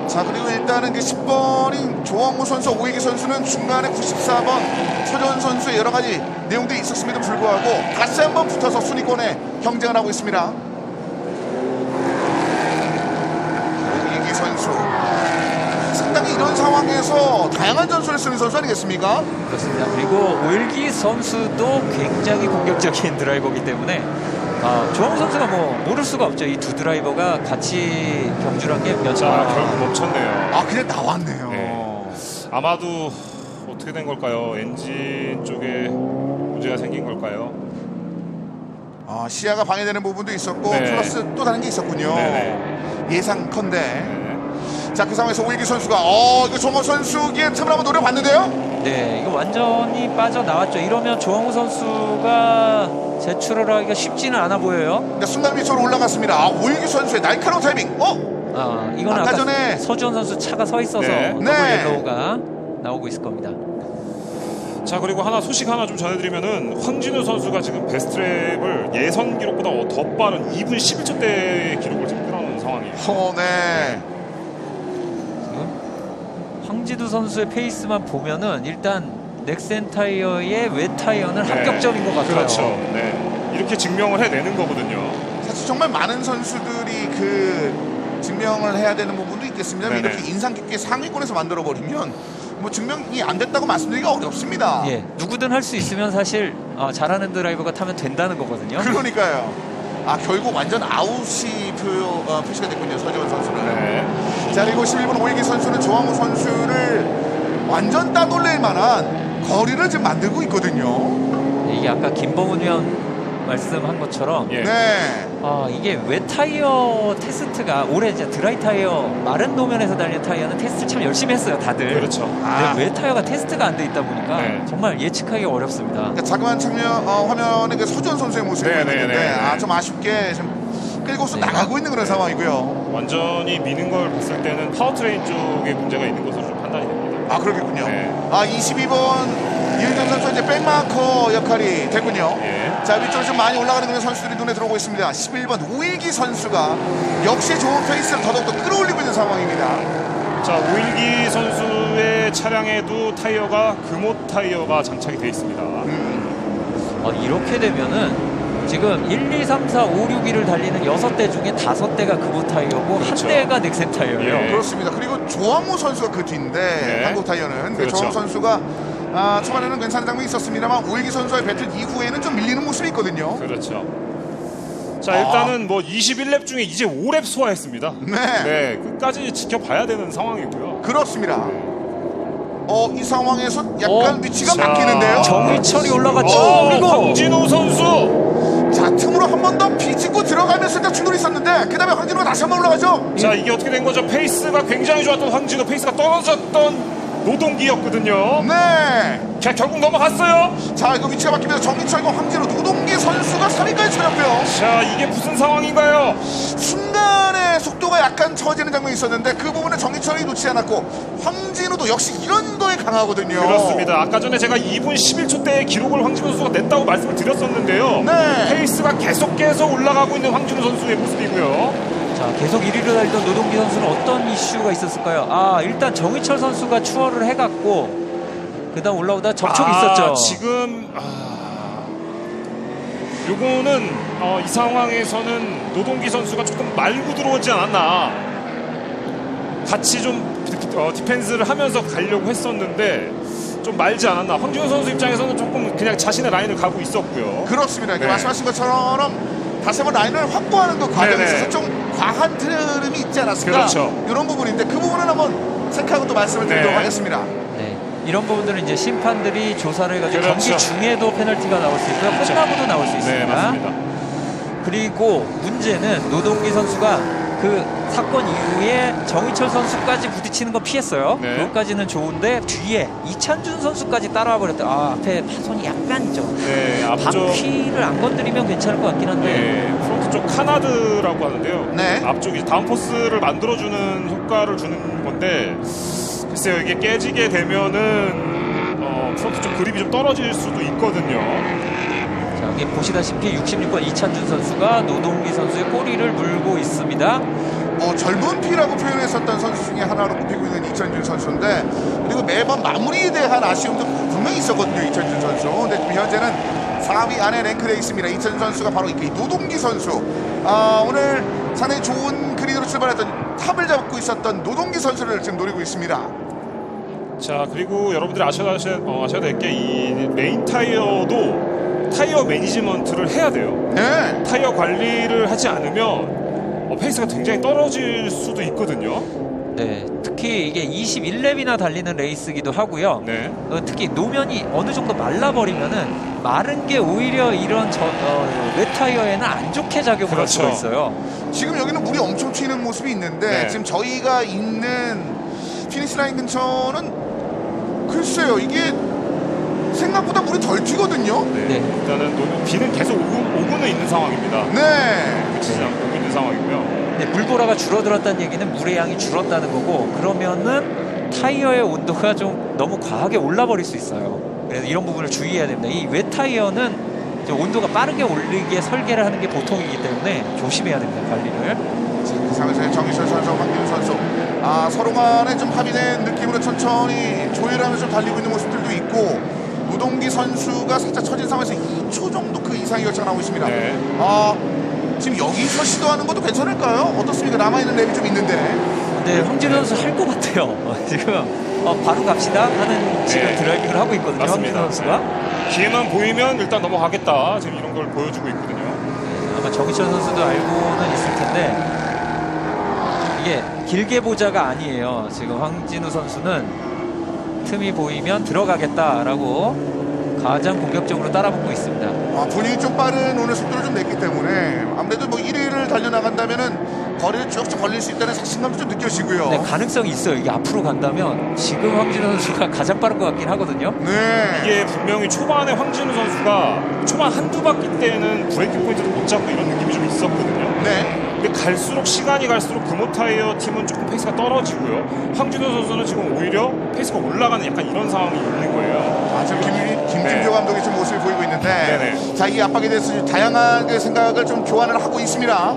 자, 그리고 일단은 그 10번인 조항우 선수, 오익기 선수는 중간에 94번 서주원 선수의 여러 가지 내용들이 있었음에도 불구하고 다시 한번 붙어서 순위권에 경쟁을 하고 있습니다. 오익기 선수. 상당히 이런 상황에서 다양한 전술을 쓰는 선수 아니겠습니까? 그렇습니다. 그리고 오일기 선수도 굉장히 공격적인 드라이버이기 때문에 조항우 선수가 뭐 모를 수가 없죠. 이 두 드라이버가 같이 경주를 한 게 몇 자, 결국 멈췄네요. 아, 그냥 나왔네요. 네. 아마도 어떻게 된 걸까요? 엔진 쪽에 문제가 생긴 걸까요? 아, 시야가 방해되는 부분도 있었고 네. 플러스 또 다른 게 있었군요. 네네. 예상컨대. 네. 자, 그 상황에서 오일기 선수가 이거 조항우 선수의 틈을 한번 노려봤는데요. 네, 이거 완전히 빠져나왔죠. 이러면 조항우 선수가 제출을 하기가 쉽지는 않아 보여요. 그러니까 순간 위쪽으로 올라갔습니다. 오일기 선수의 날카로운 타이밍. 이거는 아까 아까 전에 서주원 선수 차가 서 있어서 네. 더블 네. 옐로우가 나오고 있을 겁니다. 자, 그리고 소식 하나 좀 전해드리면은 황진우 선수가 지금 베스트랩을 예선 기록보다 더 빠른 2분 11초대 기록을 지금 끌어놓은 상황이에요. 네. 황지두 선수의 페이스만 보면은 일단 넥센 타이어의 외 타이어는 네. 합격점인 것 같아요. 그렇죠. 네. 이렇게 증명을 해내는 거거든요. 사실 정말 많은 선수들이 그 증명을 해야 되는 부분도 있겠습니다. 네네. 이렇게 인상 깊게 상위권에서 만들어 버리면 뭐 증명이 안 됐다고 말씀드리기가 어렵습니다. 예, 누구든 할 수 있으면 사실 잘하는 드라이버가 타면 된다는 거거든요. 그러니까요. 결국 완전 아웃이 표시가 됐군요. 서지원 선수는. 네. 자, 그리고 11번 오일기 선수는 조항우 선수를 완전 따돌릴 만한 거리를 지금 만들고 있거든요. 이게 아까 김범훈 위원 말씀한 것처럼 예. 네. 이게 외 타이어 테스트가 올해 이제 드라이 타이어 마른 노면에서 달린 타이어는 테스트 참 열심히 했어요, 다들. 그렇죠. 근데 외 타이어가 테스트가 안 돼 있다 보니까 네. 정말 예측하기 어렵습니다. 그러니까 자그마한 측면 화면에 그 서지원 선수의 모습이 네, 보이는데 네, 네. 좀 아쉽게 좀 끌고서 네. 나가고 있는 그런 상황이고요. 완전히 미는 걸 봤을 때는 파워트레인 쪽에 문제가 있는 것으로 좀 판단이 됩니다. 그러겠군요. 네. 22번 이은정 선수 이제 백마커 역할이 되군요. 예. 자, 위쪽으로 좀 많이 올라가는 그런 선수들이 눈에 들어오고 있습니다. 11번 오일기 선수가 역시 좋은 페이스를 더더욱 끌어올리고 있는 상황입니다. 자, 오일기 선수의 차량에도 타이어가 금호 타이어가 장착이 되어 있습니다. 이렇게 되면은 지금 1, 2, 3, 4, 5, 6, 1을 달리는 6대 중에 5대가 금호 타이어고 그렇죠. 한 대가 넥센 타이어예요. 예. 그렇습니다. 그리고 조항우 선수가 그 뒤인데 네. 한국 타이어는 그렇죠. 조항우 선수가 초반에는 괜찮은 장면이 있었습니다만 오일기 선수와의 배틀 이후에는 좀 밀리는 모습이 있거든요. 그렇죠. 자, 일단은 뭐 21랩 중에 이제 5랩 소화했습니다. 네. 끝까지 지켜봐야 되는 상황이고요. 그렇습니다. 이 상황에서 약간 위치가 자, 바뀌는데요. 정희철이 올라갔죠. 그리고 황진우 선수. 자, 틈으로 한 번 더 비집고 들어가면서 일단 충돌이 있었는데 그 다음에 황진우가 다시 한 번 올라가죠. 자, 이게 어떻게 된 거죠? 페이스가 굉장히 좋았던 황진우, 페이스가 떨어졌던 노동기였거든요. 네. 자, 결국 넘어갔어요. 자, 이거 위치가 바뀌면서 정희철과 황진우 노동기 선수가 3위까지 차렸고요. 자, 이게 무슨 상황인가요? 순간에 속도가 약간 처지는 장면이 있었는데 그 부분은 정희철이 놓치지 않았고 황진우도 역시 이런 거에 강하거든요. 그렇습니다. 아까 전에 제가 2분 11초대의 기록을 황진우 선수가 냈다고 말씀을 드렸었는데요. 네. 페이스가 계속해서 올라가고 있는 황진우 선수의 모습이고요. 자, 계속 1위를 달리던 노동기 선수는 어떤 이슈가 있었을까요? 일단 정희철 선수가 추월을 해갔고 그 다음 올라오다 접촉이 있었죠. 지금 요거는 이 상황에서는 노동기 선수가 조금 말고 들어오지 않았나. 같이 좀 디펜스를 하면서 가려고 했었는데 좀 말지 않았나. 황진우 선수 입장에서는 조금 그냥 자신의 라인을 가고 있었고요. 그렇습니다. 네. 말씀하신 것처럼 다시 한번 라인을 확보하는 그 과정에 네네. 있어서 좀 과한 흐름이 있지 않았을까. 그렇죠. 이런 부분인데 그 부분은 한번 체크하고 또 말씀을 드리도록 네. 하겠습니다. 네, 이런 부분들은 이제 심판들이 조사를 해가지고 그렇죠. 경기 중에도 페널티가 나올 수 있고요. 끝나고도 나올 수 있습니다. 네, 맞습니다. 그리고 문제는 노동기 선수가 그 사건 이후에 정희철 선수까지 부딪히는 거 피했어요. 네. 그것까지는 좋은데 뒤에 이찬준 선수까지 따라와 버렸다. 앞에 파손이 약간 있죠. 네, 앞쪽 바퀴를 안 건드리면 괜찮을 것 같긴 한데. 네, 프론트 쪽 카나드라고 하는데요. 네. 앞쪽이 다운 포스를 만들어주는 효과를 주는 건데 글쎄요, 이게 깨지게 되면은 프론트 쪽 그립이 좀 떨어질 수도 있거든요. 자, 여기 보시다시피 66번 이찬준 선수가 노동기 선수의 꼬리를 물고 있습니다. 젊은 피라고 표현했었던 선수 중에 하나로 꼽히고 있는 이찬준 선수인데, 그리고 매번 마무리에 대한 아쉬움도 분명히 있었거든요, 이찬준 선수. 근데 지금 현재는 4위 안에 랭크되어 있습니다. 이찬준 선수가 바로 이 노동기 선수. 오늘 상당히 좋은 그리드로 출발했던 탑을 잡고 있었던 노동기 선수를 지금 노리고 있습니다. 자, 그리고 여러분들이 아셔야 될 게 이 메인 타이어도 타이어 매니지먼트를 해야 돼요. 네. 타이어 관리를 하지 않으면 페이스가 굉장히 떨어질 수도 있거든요. 네, 특히 이게 21렙이나 달리는 레이스기도 하고요. 네. 특히 노면이 어느 정도 말라버리면은 마른 게 오히려 이런 웹타이어에는 안 좋게 작용을 할 그렇죠. 수가 있어요. 지금 여기는 물이 엄청 튀는 모습이 있는데, 네. 지금 저희가 있는 피니시 라인 근처는 글쎄요, 이게 생각보다 물이 덜 튀거든요. 네. 일단은 비는 계속 오고는 있는 상황입니다. 네. 그치지 않고 오고 있는 상황이고요. 네, 물보라가 줄어들었다는 얘기는 물의 양이 줄었다는 거고, 그러면은 타이어의 온도가 좀 너무 과하게 올라버릴 수 있어요. 그래서 이런 부분을 주의해야 됩니다. 이 웹 타이어는 이제 온도가 빠르게 올리게 설계를 하는 게 보통이기 때문에 조심해야 됩니다, 관리를. 그 상황에서 정희철 선수, 황기훈 선수, 서로 간에 좀 합의된 느낌으로 천천히 조율하면서 좀 달리고 있는 모습들도 있고, 노동기 선수가 살짝 처진 상황에서 2초 정도 그 이상의 열차가 나오고 있습니다. 네. 지금 여기서 시도하는 것도 괜찮을까요? 어떻습니까? 남아있는 랩이 좀 있는데. 네, 황진우 선수 할 것 같아요. 지금 바로 갑시다 하는 지금 네. 드라이빙을 하고 있거든요. 맞습니다. 황진우 선수가. 네. 기회만 보이면 일단 넘어가겠다. 지금 이런 걸 보여주고 있거든요. 아마 정희철 선수도 알고는 있을 텐데 이게 길게 보자가 아니에요. 지금 황진우 선수는 틈이 보이면 들어가겠다라고 가장 공격적으로 따라붙고 있습니다. 본인이 좀 빠른 오늘 속도를 좀 냈기 때문에 아무래도 뭐 1위를 달려나간다면은 거리를 쭉쭉 벌릴 수 있다는 자신감도 좀 느껴지고요. 네, 가능성이 있어요. 이게 앞으로 간다면 지금 황진우 선수가 가장 빠른 것 같긴 하거든요. 네. 이게 분명히 초반에 황진우 선수가 초반 한두 바퀴 때는 브레이킹 포인트도 못 잡고 이런 느낌이 좀 있었거든요. 네. 근데 갈수록 시간이 갈수록 금호타이어 팀은 조금 페이스가 떨어지고요. 황진우 선수는 지금 오히려 페이스가 올라가는 약간 이런 상황이 있는 거예요. 지금 김진표 네. 감독이 좀 모습을 보이고 있는데, 네네. 자, 이 압박에 대해서 다양하게 생각을 좀 교환을 하고 있습니다.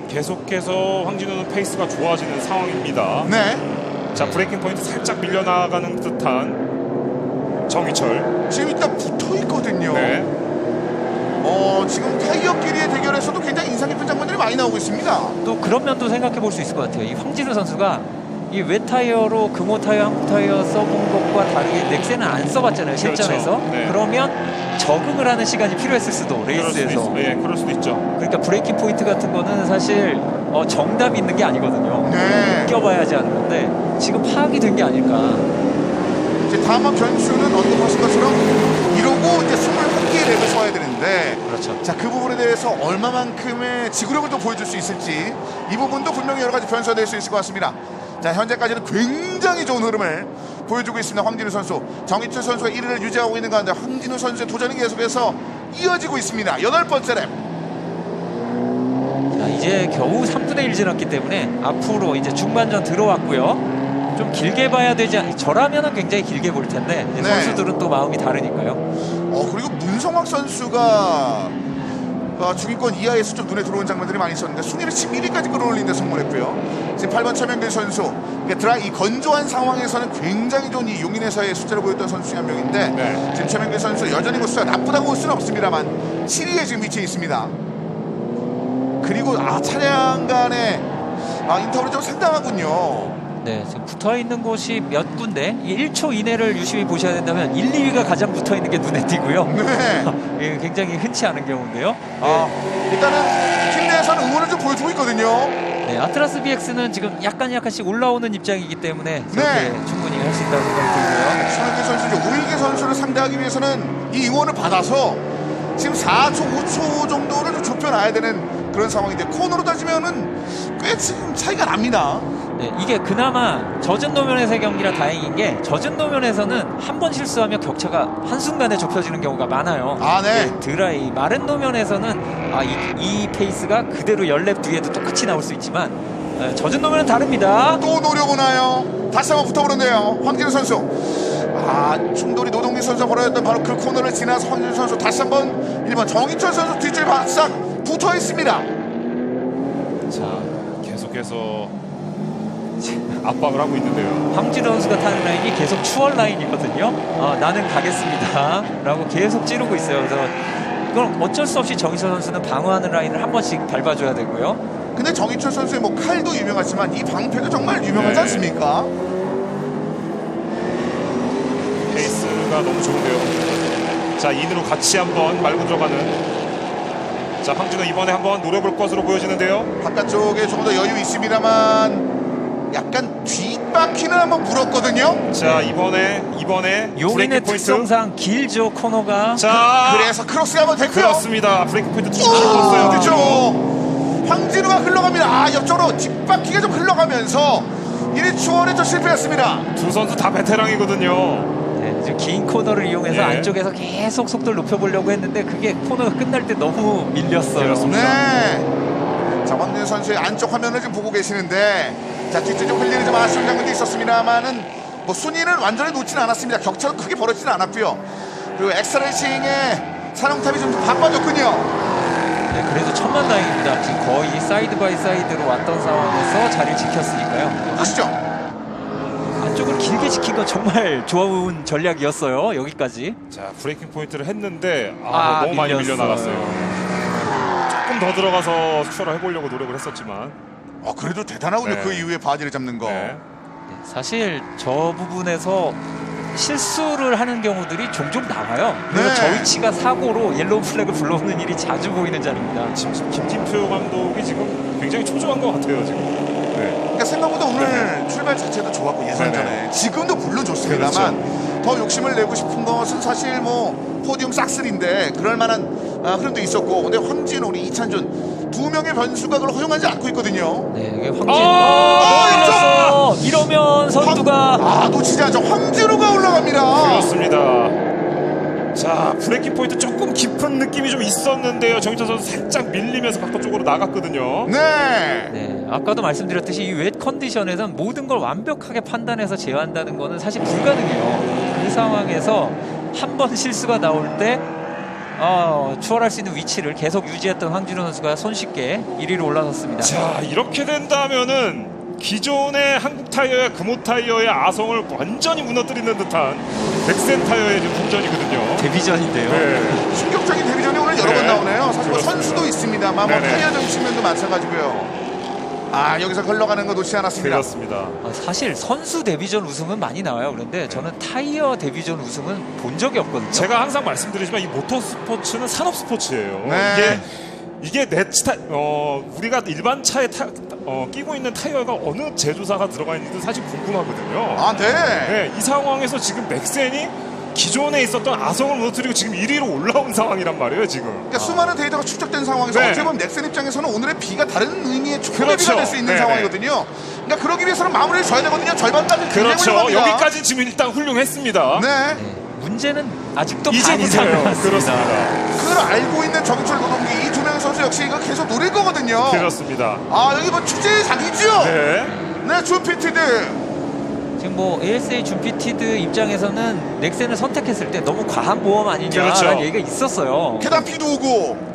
계속해서 황진우는 페이스가 좋아지는 상황입니다. 네. 자, 브레이킹 포인트 살짝 밀려나가는 듯한 정희철. 지금 일단 붙어 있거든요. 네. 지금 타이어끼리의 대결에서도 굉장히 인상 깊은 장면들이 많이 나오고 있습니다. 또 그런 면도 생각해 볼 수 있을 것 같아요. 이 황진우 선수가 이 웹 타이어로 금호 타이어, 한국 타이어 써본 것과 다르게 넥센은 안 써봤잖아요, 실전에서. 그렇죠. 네. 그러면 적응을 하는 시간이 필요했을 수도, 레이스에서. 그럴 수도 있죠. 그러니까 브레이킹 포인트 같은 거는 사실 정답이 있는 게 아니거든요. 네. 느껴봐야지 하는 건데 지금 파악이 된 게 아닐까. 이제 다음 변수는 언급하신 것처럼 이러고 이제 21개의 랩을 써야 되는데, 그렇죠. 자, 그 부분에 대해서 얼마만큼의 지구력을 또 보여줄 수 있을지, 이 부분도 분명히 여러 가지 변수가 될 수 있을 것 같습니다. 자, 현재까지는 굉장히 좋은 흐름을 보여주고 있습니다. 황진우 선수, 정희철 선수가 1위를 유지하고 있는 가운데 황진우 선수의 도전이 계속해서 이어지고 있습니다. 8번째 랩. 자, 이제 겨우 3분의 1 지났기 때문에 앞으로 이제 중반전 들어왔고요. 좀 길게 봐야 되지 저라면은 굉장히 길게 볼 텐데 이제 네. 선수들은 또 마음이 다르니까요. 그리고 문성학 선수가 중위권 이하에서 좀 눈에 들어온 장면들이 많이 있었는데 순위를 11위까지 끌어올린 데 성공했고요. 지금 8번 최명길 선수, 이 건조한 상황에서는 굉장히 좋은 이 용인에서의 숫자를 보였던 선수 중 한 명인데, 네. 지금 최명길 선수 여전히 숫자 나쁘다고 볼 수는 없습니다만 7위에 지금 위치해 있습니다. 그리고 차량 간의 인터벌이 좀 상당하군요. 네, 지금 붙어있는 곳이 몇 군데, 이 1초 이내를 유심히 보셔야 된다면 1, 2위가 가장 붙어있는 게 눈에 띄고요. 네. 예, 굉장히 흔치 않은 경우인데요. 일단은 팀 내에서는 응원을 좀 보여주고 있거든요. 네, 아트라스 BX는 지금 약간씩 올라오는 입장이기 때문에 저렇게 네. 충분히 할 수 있다고 생각이 들고요. 신원길 선수, 오일계 선수를 상대하기 위해서는 이 응원을 받아서 지금 4초, 5초 정도를 좀 좁혀놔야 되는 그런 상황인데 코너로 따지면은 꽤 지금 차이가 납니다. 네, 이게 그나마 젖은 노면에서의 경기라 다행인 게 젖은 노면에서는 한 번 실수하면 격차가 한순간에 좁혀지는 경우가 많아요. 아, 네. 드라이 마른 노면에서는 이 페이스가 그대로 10렙 뒤에도 똑같이 나올 수 있지만 젖은 노면은 다릅니다. 또 노려보나요? 다시 한번 붙어보는데요. 황진우 선수. 충돌이 노동기 선수가 벌어졌던 바로 그 코너를 지나서 황진우 선수 다시 한번 1번 정인철 선수 뒷줄 바싹 붙어 있습니다. 자, 계속해서 압박을 하고 있는데요. 황진우 선수가 타는 라인이 계속 추월 라인이거든요. 나는 가겠습니다 라고 계속 찌르고 있어요. 그래서 이건 어쩔 수 없이 정인철 선수는 방어하는 라인을 한 번씩 밟아줘야 되고요. 근데 정인철 선수의 뭐 칼도 유명하지만 이 방패도 정말 유명하지 않습니까? 페이스가 너무 좋은데요. 자, 인으로 같이 한번 말고 들어가는. 자, 황진우 이번에 한번 노려볼 것으로 보여지는데요. 바깥쪽에 조금 더 여유 있습니다만 약간 뒷바퀴는 한번 물었거든요. 자, 이번에 용인의 브레이크 포인트. 특성상 길죠 코너가. 자, 그래서 크로스가 한번 됐고요. 그렇습니다. 브레이크 포인트 쭉 찍었어요. 그렇죠. 황진우가 흘러갑니다. 옆쪽으로 뒷바퀴가 좀 흘러가면서 1위 추월에 실패했습니다. 두 선수 다 베테랑이거든요. 네, 이제 긴 코너를 이용해서 네. 안쪽에서 계속 속도를 높여보려고 했는데 그게 코너가 끝날 때 너무 밀렸어요. 그렇습니다. 네. 자, 황진우 선수의 안쪽 화면을 지금 보고 계시는데 자, 뒤쪽 좀 흘리는 좀 아쉬운 장면도 있었습니다만은 뭐 순위는 완전히 놓지는 않았습니다. 격차도 크게 벌어지지는 않았고요. 그리고 엑스레이싱의 사령탑이 좀 바빠졌군요. 네, 그래도 천만다행입니다. 지금 거의 사이드 바이 사이드로 왔던 상황에서 자리를 지켰으니까요. 보시죠. 안쪽을 길게 지킨 건 정말 좋은 전략이었어요. 여기까지. 자, 브레이킹 포인트를 했는데 너무 많이 밀렸어요. 밀려나갔어요. 조금 더 들어가서 추월을 해보려고 노력을 했었지만. 그래도 대단하군요. 네. 그 이후에 바디를 잡는 거. 네. 사실 저 부분에서 실수를 하는 경우들이 종종 나와요. 그래서 네. 저 위치가 사고로 옐로우 플래그 불러오는 일이 자주 보이는 자리입니다. 지금 김진표 감독이 지금 굉장히 초조한 것 같아요, 지금. 네. 그러니까 생각보다 오늘 출발 자체도 좋았고 예선전에 네네. 지금도 물론 좋습니다만 더 욕심을 내고 싶은 것은 사실 뭐 포디움 싹쓸인데 그럴 만한 흐름도 있었고 근데 황진우 우리 이찬준 두 명의 변수가 그걸 허용하지 않고 있거든요. 네, 이게 황진. 아, 이러면 선두가 놓치지 않죠. 황진우가 올라갑니다. 그렇습니다. 자, 브레이킹 포인트 조금 깊은 느낌이 좀 있었는데요. 정인철 선수 살짝 밀리면서 바깥쪽으로 나갔거든요. 네. 네, 아까도 말씀드렸듯이 이 웻 컨디션에선 모든 걸 완벽하게 판단해서 제어한다는 거는 사실 불가능해요. 그 상황에서 한 번 실수가 나올 때 추월할 수 있는 위치를 계속 유지했던 황진우 선수가 손쉽게 1위로 올라섰습니다. 자, 이렇게 된다면은 기존의 한국 타이어의 금호 타이어의 아성을 완전히 무너뜨리는 듯한 넥센 타이어의 지금 분전이거든요. 데뷔전인데요. 네. 충격적인 데뷔전이 오늘 여러 네. 번 나오네요. 사실 뭐 그렇습니다. 선수도 있습니다만 뭐 네네. 타이어적 측면도 마찬가지고요. 여기서 흘러가는 거 놓치지 않았습니다. 그렇습니다. 사실 선수 데뷔전 우승은 많이 나와요. 그런데 저는 타이어 데뷔전 우승은 본 적이 없거든요. 제가 항상 말씀드리지만 이 모터 스포츠는 산업 스포츠예요. 네. 이게 우리가 일반 차에 끼고 있는 타이어가 어느 제조사가 들어가 있는지도 사실 궁금하거든요. 네. 네, 이 상황에서 지금 맥센이 기존에 있었던 아성을 무너뜨리고 지금 1위로 올라온 상황이란 말이에요, 지금. 그러니까 수많은 데이터가 축적된 상황에서 네. 어떻게 보면 넥센 입장에서는 오늘의 비가 다른 의미의 축구비가 그렇죠. 될 수 있는 네네. 상황이거든요. 그러니까 그러기 위해서는 마무리를 줘야 되거든요. 절반까지 그렇죠. 합니다. 여기까지 지금 일단 훌륭했습니다. 네. 문제는 아직도 이제 많이 문제예요. 남았습니다. 그렇습니다. 그걸 알고 있는 정철 노동기 이 두 명의 선수 역시 이거 계속 노릴 거거든요. 그렇습니다. 여기 뭐 축제의 장이죠. 네. 준피티드. 지금 뭐 ASA 준피티드 입장에서는 넥센을 선택했을 때 너무 과한 보험 아니냐라는 그렇죠. 얘기가 있었어요. 게다가 비도 오고.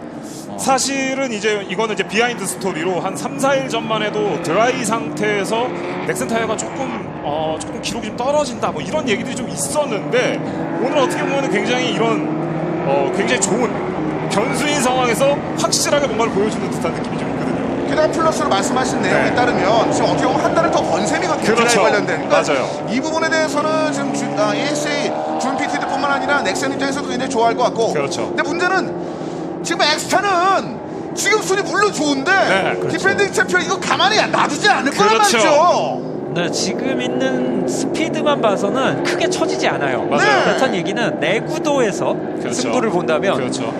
사실은 이거는 이제 비하인드 스토리로 한 3, 4일 전만 해도 드라이 상태에서 넥센 타이어가 조금 기록이 좀 떨어진다 뭐 이런 얘기들이 좀 있었는데 오늘 어떻게 보면 굉장히 이런 굉장히 좋은 변수인 상황에서 확실하게 뭔가를 보여주는 듯한 느낌이 좀 있거든요. 게다가 플러스로 말씀하신 내용에 네. 따르면 지금 어떻게 보면 한 달을 더 번 셈이거든요. 그렇죠. 드라이브 관련된. 그러니까 맞아요. 이 부분에 대해서는 지금 ASA 준피티드뿐만 아니라 넥센 입장에서도 굉장히 좋아할 것 같고. 그렇죠. 근데 문제는 지금 엑스타는 지금 순위 물론 좋은데 네, 그렇죠. 디펜딩 챔피언 이거 가만히 놔두지 않을 거란 그렇죠. 말이죠. 네, 지금 있는 스피드만 봐서는 크게 처지지 않아요. 맞아요. 그렇다는 얘기는 내구도에서 그렇죠. 승부를 본다면 그렇죠.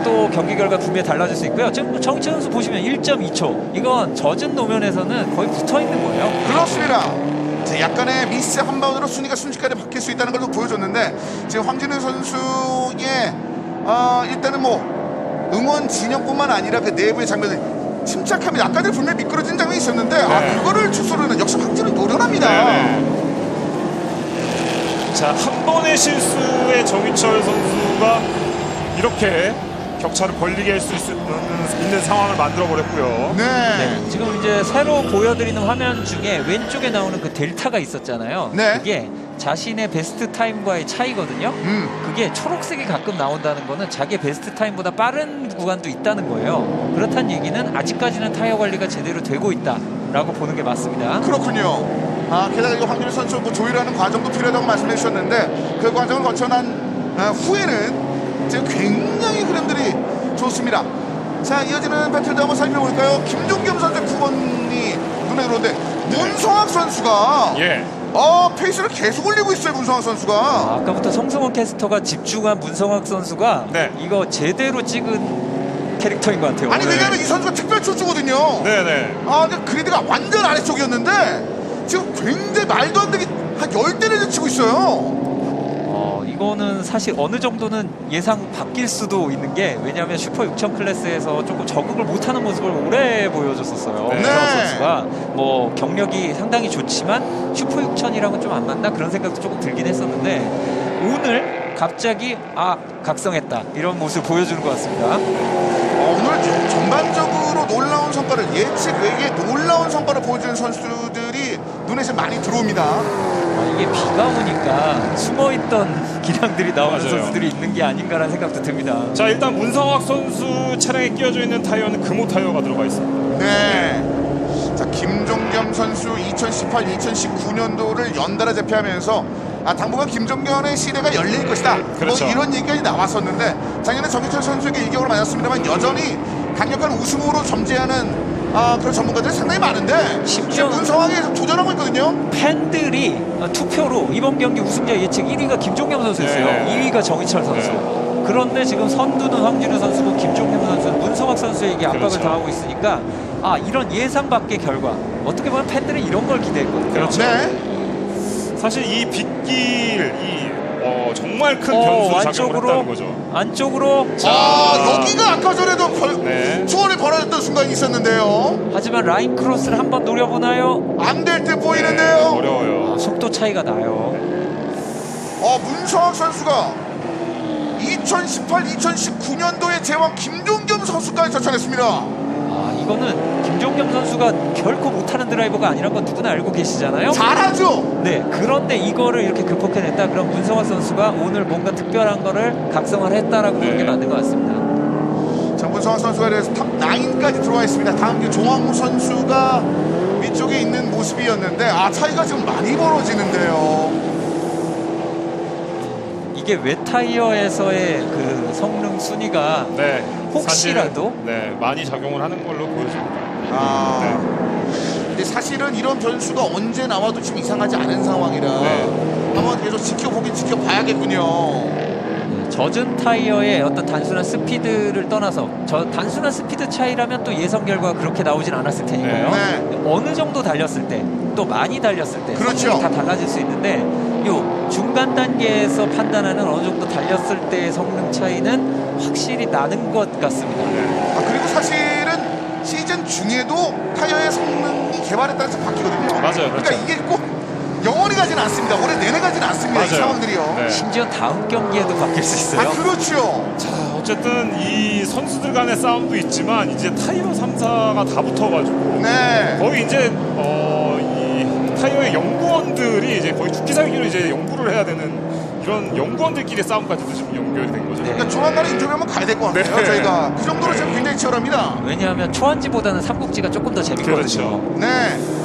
또 경기 결과 분명히 달라질 수 있고요. 지금 정치 선수 보시면 1.2초. 이건 젖은 노면에서는 거의 붙어 있는 거예요. 그렇습니다. 자, 약간의 미스 한 방으로 순위가 순식간에 바뀔 수 있다는 걸 보여줬는데 지금 황진우 선수의 일단은 뭐 응원 진영뿐만 아니라 그 내부의 장면을 침착합니다. 아까도 분명히 미끄러진 장면이 있었는데 네. 그거를 주소로는 역시 황진우 노련합니다. 자, 한 번의 실수에 정희철 선수가 이렇게 격차를 벌리게 할 수 있는 상황을 만들어 버렸고요. 네. 지금 이제 새로 보여드리는 화면 중에 왼쪽에 나오는 그 델타가 있었잖아요. 네. 그게 자신의 베스트 타임과의 차이거든요. 그게 초록색이 가끔 나온다는 거는 자기의 베스트 타임보다 빠른 구간도 있다는 거예요. 그렇다는 얘기는 아직까지는 타이어 관리가 제대로 되고 있다라고 보는 게 맞습니다. 그렇군요. 게다가 이 황진우 선수 뭐 조율하는 과정도 필요하다고 말씀해 주셨는데 그 과정을 거쳐 난 후에는 지금 굉장히 흐름들이 좋습니다. 자, 이어지는 배틀도 한번 살펴볼까요? 김종겸 선수의 9번이 눈에 들어오는데 문성학 선수가 페이스를 계속 올리고 있어요. 문성학 선수가. 아까부터 성승원 캐스터가 집중한 문성학 선수가 네. 이거 제대로 찍은 캐릭터인 것 같아요. 아니 왜냐면 이 선수가 특별 출주거든요. 네네. 근데 그리드가 완전 아래쪽이었는데 지금 굉장히 말도 안 되게 한 10대를 치고 있어요. 이거는 사실 어느 정도는 예상 바뀔 수도 있는 게 왜냐하면 슈퍼 6000 클래스에서 조금 적응을 못하는 모습을 오래 보여줬었어요. 네. 문성학 선수가 뭐 경력이 상당히 좋지만 슈퍼 6000이랑은 좀 안 맞나 그런 생각도 조금 들긴 했었는데 오늘 갑자기 각성했다 이런 모습을 보여주는 것 같습니다. 오늘 전반적으로 놀라운 성과를 예측 외에 놀라운 성과를 보여주는 선수들이 눈에 좀 많이 들어옵니다. 이게 비가 오니까 숨어있던 기량들이 나오는 맞아요. 선수들이 있는 게 아닌가라는 생각도 듭니다. 자, 일단 문성학 선수 차량에 끼워져 있는 타이어는 금호 타이어가 들어가 있습니다. 네. 자, 김종겸 선수 2018, 2019년도를 연달아 제패하면서 당분간 김종겸의 시대가 열릴 것이다. 그렇죠. 뭐 이런 얘기까지 나왔었는데 작년에 정희철 선수에게 일격으로 맞았습니다만 여전히 강력한 우승으로 점지하는 그런 전문가들이 상당히 많은데 심지어 문성학에 도전하고 있거든요. 팬들이 투표로 이번 경기 우승자 예측 1위가 김종겸 선수였어요. 네. 2위가 정희철 선수. 그런데 지금 선두는 황진우 선수고 김종겸 선수는 문성학 선수에게 압박을 그렇죠. 당하고 있으니까 이런 예상 밖의 결과 어떻게 보면 팬들은 이런 걸 기대했거든요. 그렇죠. 네. 사실 이 빗길 정말 큰 변수로 작용을 했다는 거죠. 안쪽으로 여기가 아까 전에도 추월이 벌어졌던 순간이 있었는데요. 하지만 라인 크로스를 한번 노려보나요? 안 될 듯 보이는데요. 어려워요. 속도 차이가 나요. 문성학 선수가 2018, 2019년도에 제왕 김종겸 선수까지 쫓아냈습니다. 이거는 김종겸 선수가 결코 못하는 드라이버가 아니란 건 누구나 알고 계시잖아요. 잘하죠. 네, 그런데 이거를 이렇게 극복해냈다. 그럼 문성학 선수가 오늘 뭔가 특별한 거를 각성을 했다라고 보는 게 맞는 것 같습니다. 자, 문성학 선수가 그래서 탑 9까지 들어와 있습니다. 다음 게 조항우 선수가 위쪽에 있는 모습이었는데 차이가 지금 많이 벌어지는데요. 이게 외타이어에서의 그 성능 순위가 혹시라도 사실, 많이 작용을 하는 걸로 보여집니다. 근데 사실은 이런 변수가 언제 나와도 지금 이상하지 않은 상황이라 한번 계속 지켜봐야겠군요. 젖은 타이어의 어떤 단순한 스피드를 떠나서 단순한 스피드 차이라면 또 예상 결과가 그렇게 나오진 않았을 테니까요. 어느 정도 달렸을 때 또 많이 달렸을 때 그렇죠. 다 달라질 수 있는데 요 중간 단계에서 판단하는 어느 정도 달렸을 때의 성능 차이는 확실히 나는 것 같습니다. 그리고 사실은 시즌 중에도 타이어의 성능이 개발에 따라서 바뀌거든요. 맞아요. 그러니까 이게 꼭 영원히 가지는 않습니다. 올해 내내 가지는 않습니다. 이 상황들이요. 심지어 다음 경기에도 바뀔 수 있어요. 그렇죠. 자, 어쨌든 이 선수들 간의 싸움도 있지만 이제 타이어 3사가 다 붙어가지고 거의 이제 이 타이어의 연구원들이 이제 거의 죽기살기로 이제 연구를 해야 되는 이런 연구원들끼리의 싸움까지도 지금 연결이 된 거죠. 그러니까 조만간에 인터뷰 한번 가야 될 것 같아요. 저희가 그 정도로 지금 굉장히 치열합니다. 왜냐하면 초안지보다는 삼국지가 조금 더 재밌거든요. 그렇죠.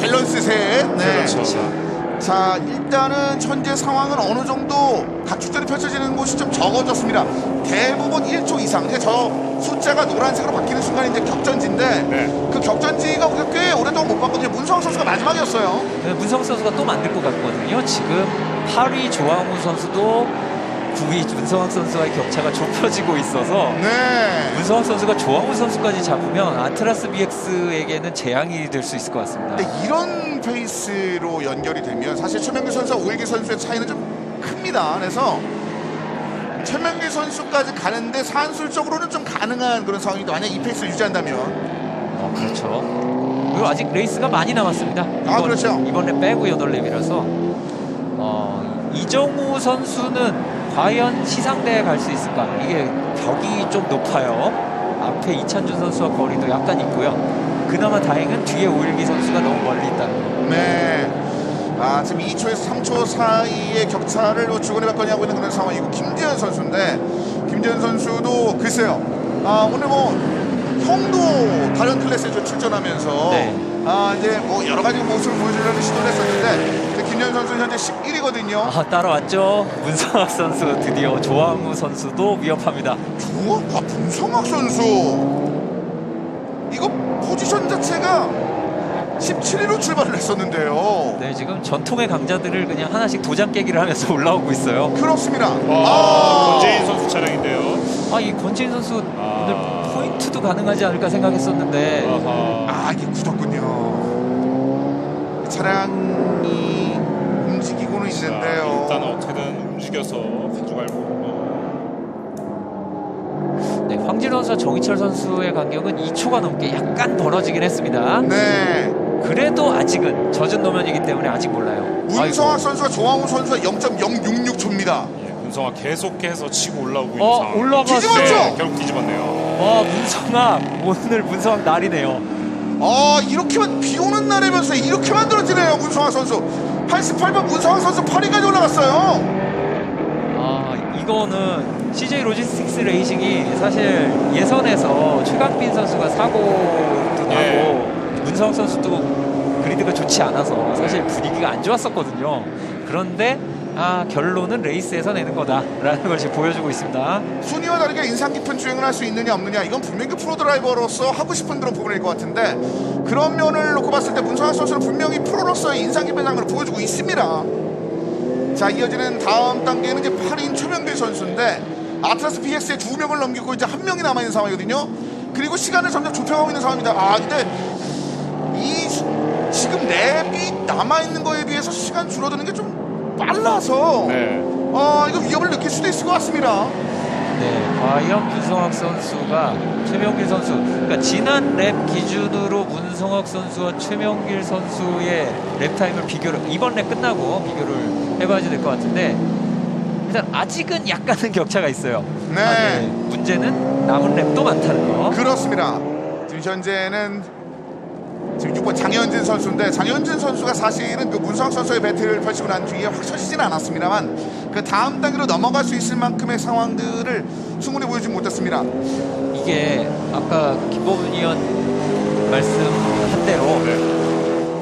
밸런스 셋. 그렇죠. 자, 일단은 현재 상황은 어느 정도 각축전이 펼쳐지는 곳이 좀 적어졌습니다. 대부분 1초 이상. 이제 저 숫자가 노란색으로 바뀌는 순간이 이제 격전지인데 네. 그 격전지가 우리가 꽤 오랫동안 못 봤거든요. 문성학 선수가 마지막이었어요. 네, 문성학 선수가 또 만들 것 같거든요. 지금 8위 조항우 선수도 9위 문성학 선수와의 격차가 좁혀지고 있어서 네. 문성학 선수가 조항우 선수까지 잡으면 아트라스 BX에게는 재앙이 될 수 있을 것 같습니다. 근데 이런 페이스로 연결이 되면 사실 최명길 선수와 오일기 선수의 차이는 좀 큽니다. 그래서 최명길 선수까지 가는데 산술적으로는 좀 가능한 그런 상황입니다. 만약 이 페이스를 유지한다면. 그렇죠. 그리고 아직 레이스가 많이 남았습니다. 그렇죠. 이번에 빼고 8랩이라서 이정우 선수는 과연 시상대에 갈 수 있을까? 이게 벽이 좀 높아요. 앞에 이찬준 선수와 거리도 약간 있고요. 그나마 다행은 뒤에 오일기 선수가 너무 멀리 있다는 거. 네. 지금 2초에서 3초 사이의 격차를 주거니받거니 하고 있는 그런 상황이고 김재현 선수인데 김재현 선수도 글쎄요. 오늘 뭐 형도 다른 클래스에 좀 출전하면서 네. 이제 뭐 여러 가지 모습을 보여주려는 시도를 했었는데 김재현 선수는 현재 11위거든요. 따라왔죠. 문성학 선수 드디어 조항우 선수도 위협합니다. 문성학 선수 이거 포지션 자체가 17위로 출발을 했었는데요. 네, 지금 전통의 강자들을 그냥 하나씩 도장 깨기를 하면서 올라오고 있어요. 그렇습니다. 권재인 선수 차량인데요. 이 권재인 선수 오늘 포인트도 가능하지 않을까 생각했었는데 이게 굳었군요. 차량이 움직이고는 있는데요. 일단 어떻게든 움직여서 가져가고. 네, 황진호 선수와 정희철 선수의 간격은 2초가 넘게 약간 벌어지긴 했습니다. 네. 그래도 아직은 젖은 노면이기 때문에 아직 몰라요. 문성학 선수가 조항우 선수가 0.066초입니다. 문성학 계속해서 치고 올라오고 있는 상황. 올라갔어요. 뒤집었죠? 네, 결국 뒤집었네요. 문성학 오늘 문성학 날이네요. 이렇게만 비 오는 날이면서 이렇게 만들어지네요. 문성학 선수 88번 문성학 선수 8위까지 올라갔어요. 이거는 CJ 로지스틱스 레이싱이 사실 예선에서 최강빈 선수가 사고도 나고 문성학 선수도 그리드가 좋지 않아서 사실 분위기가 안 좋았었거든요. 그런데 결론은 레이스에서 내는 거다라는 걸 지금 보여주고 있습니다. 순위와 다르게 인상 깊은 주행을 할 수 있느냐 없느냐 이건 분명히 프로드라이버로서 하고 싶은 그런 부분일 것 같은데 그런 면을 놓고 봤을 때 문성학 선수는 분명히 프로로서의 인상 깊은 장면을 보여주고 있습니다. 자, 이어지는 다음 단계는 이제 8인 최명길 선수인데 아트라스 BX에 2명을 넘기고 이제 1명이 남아있는 상황이거든요. 그리고 시간을 점점 좁혀가고 있는 상황입니다. 근데 지금 랩이 남아있는 거에 비해서 시간 줄어드는 게 좀 빨라서 이거 위협을 느낄 수도 있을 것 같습니다. 네, 과연 문성학 선수가 최명길 선수, 그러니까 지난 랩 기준으로 문성학 선수와 최명길 선수의 랩 타임을 이번 랩 끝나고 비교를 해봐야 될 것 같은데 일단 아직은 약간은 격차가 있어요. 네. 문제는 남은 랩도 많다는 거. 그렇습니다. 지금 현재는 지금 6번 장현진 선수인데 장현진 선수가 사실은 그 문성학 선수의 배틀을 펼치고 난 뒤에 확 쳐지지는 않았습니다만 그 다음 단계로 넘어갈 수 있을 만큼의 상황들을 충분히 보여주지 못했습니다. 이게 아까 김범은 의원 말씀한 대로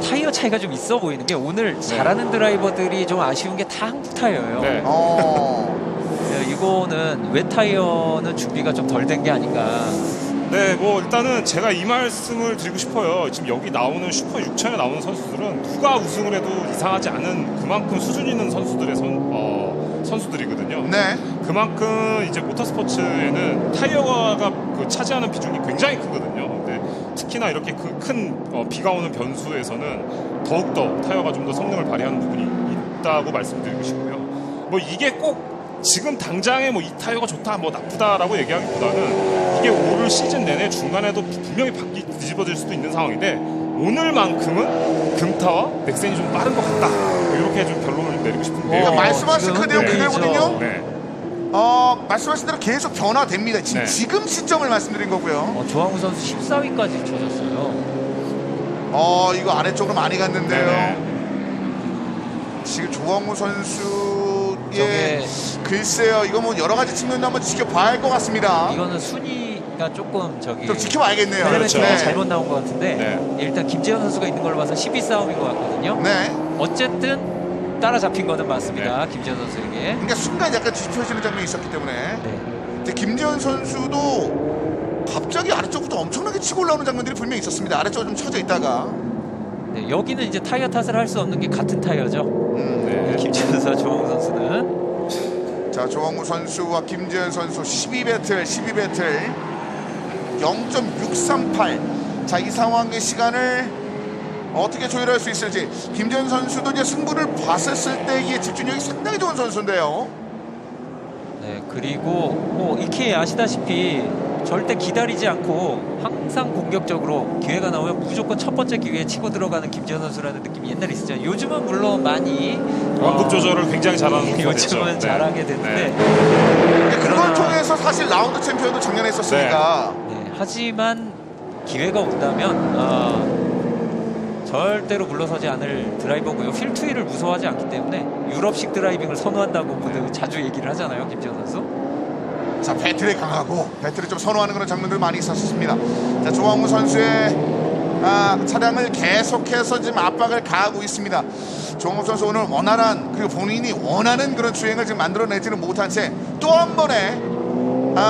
타이어 차이가 좀 있어 보이는 게 오늘 잘하는 드라이버들이 좀 아쉬운 게 다 한국 타이어예요. 네. 이거는 웹 타이어는 준비가 좀 덜 된 게 아닌가. 네, 뭐 일단은 제가 이 말씀을 드리고 싶어요. 지금 여기 나오는 슈퍼 6천에 나오는 선수들은 누가 우승을 해도 이상하지 않은 그만큼 수준 있는 선수들의 선수들이거든요. 네. 그만큼 이제 모터스포츠에는 타이어가 차지하는 비중이 굉장히 크거든요. 근데 특히나 이렇게 큰 비가 오는 변수에서는 더욱더 타이어가 좀 더 성능을 발휘하는 부분이 있다고 말씀드리고 싶고요. 뭐 이게 꼭 지금 당장에 뭐 이 타이어가 좋다 뭐 나쁘다라고 얘기하기보다는 이게 올 시즌 내내 중간에도 분명히 뒤집어질 수도 있는 상황인데 오늘만큼은 금타와 넥센이 좀 빠른 것 같다 이렇게 좀 결론을 내리고 싶은데요. 말씀하신 그 내용 그대로거든요. 네. 말씀하신 대로 계속 변화됩니다. 지금 시점을 말씀드린 거고요. 조항우 선수 14위까지 쳐졌어요. 이거 아래쪽으로 많이 갔는데요. 네네. 지금 조항우 선수의 글쎄요, 이거 뭐 여러 가지 측면도 한번 지켜봐야 할 것 같습니다. 이거는 순위가 조금 좀 지켜봐야겠네요. 엘리멘트가 그렇죠. 잘못 나온 것 같은데 일단 김재현 선수가 있는 걸로 봐서 10위 싸움인 것 같거든요. 네. 어쨌든 따라잡힌 거는 맞습니다. 김지현 선수에게. 그러니까 순간 약간 뒤집혀지는 장면이 있었기 때문에 네. 근데 김재현 선수도 갑자기 아래쪽부터 엄청나게 치고 올라오는 장면들이 분명히 있었습니다. 아래쪽으로 좀 쳐져 있다가 네, 여기는 이제 타이어 탓을 할 수 없는 게 같은 타이어죠. 네. 김지현 선수와 조홍 선수는. 자, 조항우 선수와 김재현 선수 12배틀 0.638. 자, 이 상황의 시간을 어떻게 조율할 수 있을지. 김재현 선수도 이제 승부를 봤었을 때의 집중력이 상당히 좋은 선수인데요. 네, 그리고 뭐 이케 아시다시피 절대 기다리지 않고 항상 공격적으로 기회가 나오면 무조건 첫 번째 기회에 치고 들어가는 김지현 선수라는 느낌이 옛날에 있었잖아요. 요즘은 물론 많이 완급 조절을 굉장히 잘하는 선수가 됐죠. 요즘은 잘하게 됐는데 그걸 통해서 사실 라운드 챔피언도 작년에 했었으니까. 네, 하지만 기회가 온다면 절대로 물러서지 않을 드라이버고요. 휠투일을 무서워하지 않기 때문에 유럽식 드라이빙을 선호한다고 모두 자주 얘기를 하잖아요. 김지현 선수. 자, 배틀에 강하고 배틀을 좀 선호하는 그런 장면들 많이 있었습니다. 자, 조항우 선수의 차량을 계속해서 지금 압박을 가하고 있습니다. 조항우 선수 오늘 원활한 그리고 본인이 원하는 그런 주행을 지금 만들어내지는 못한 채 또 한 번의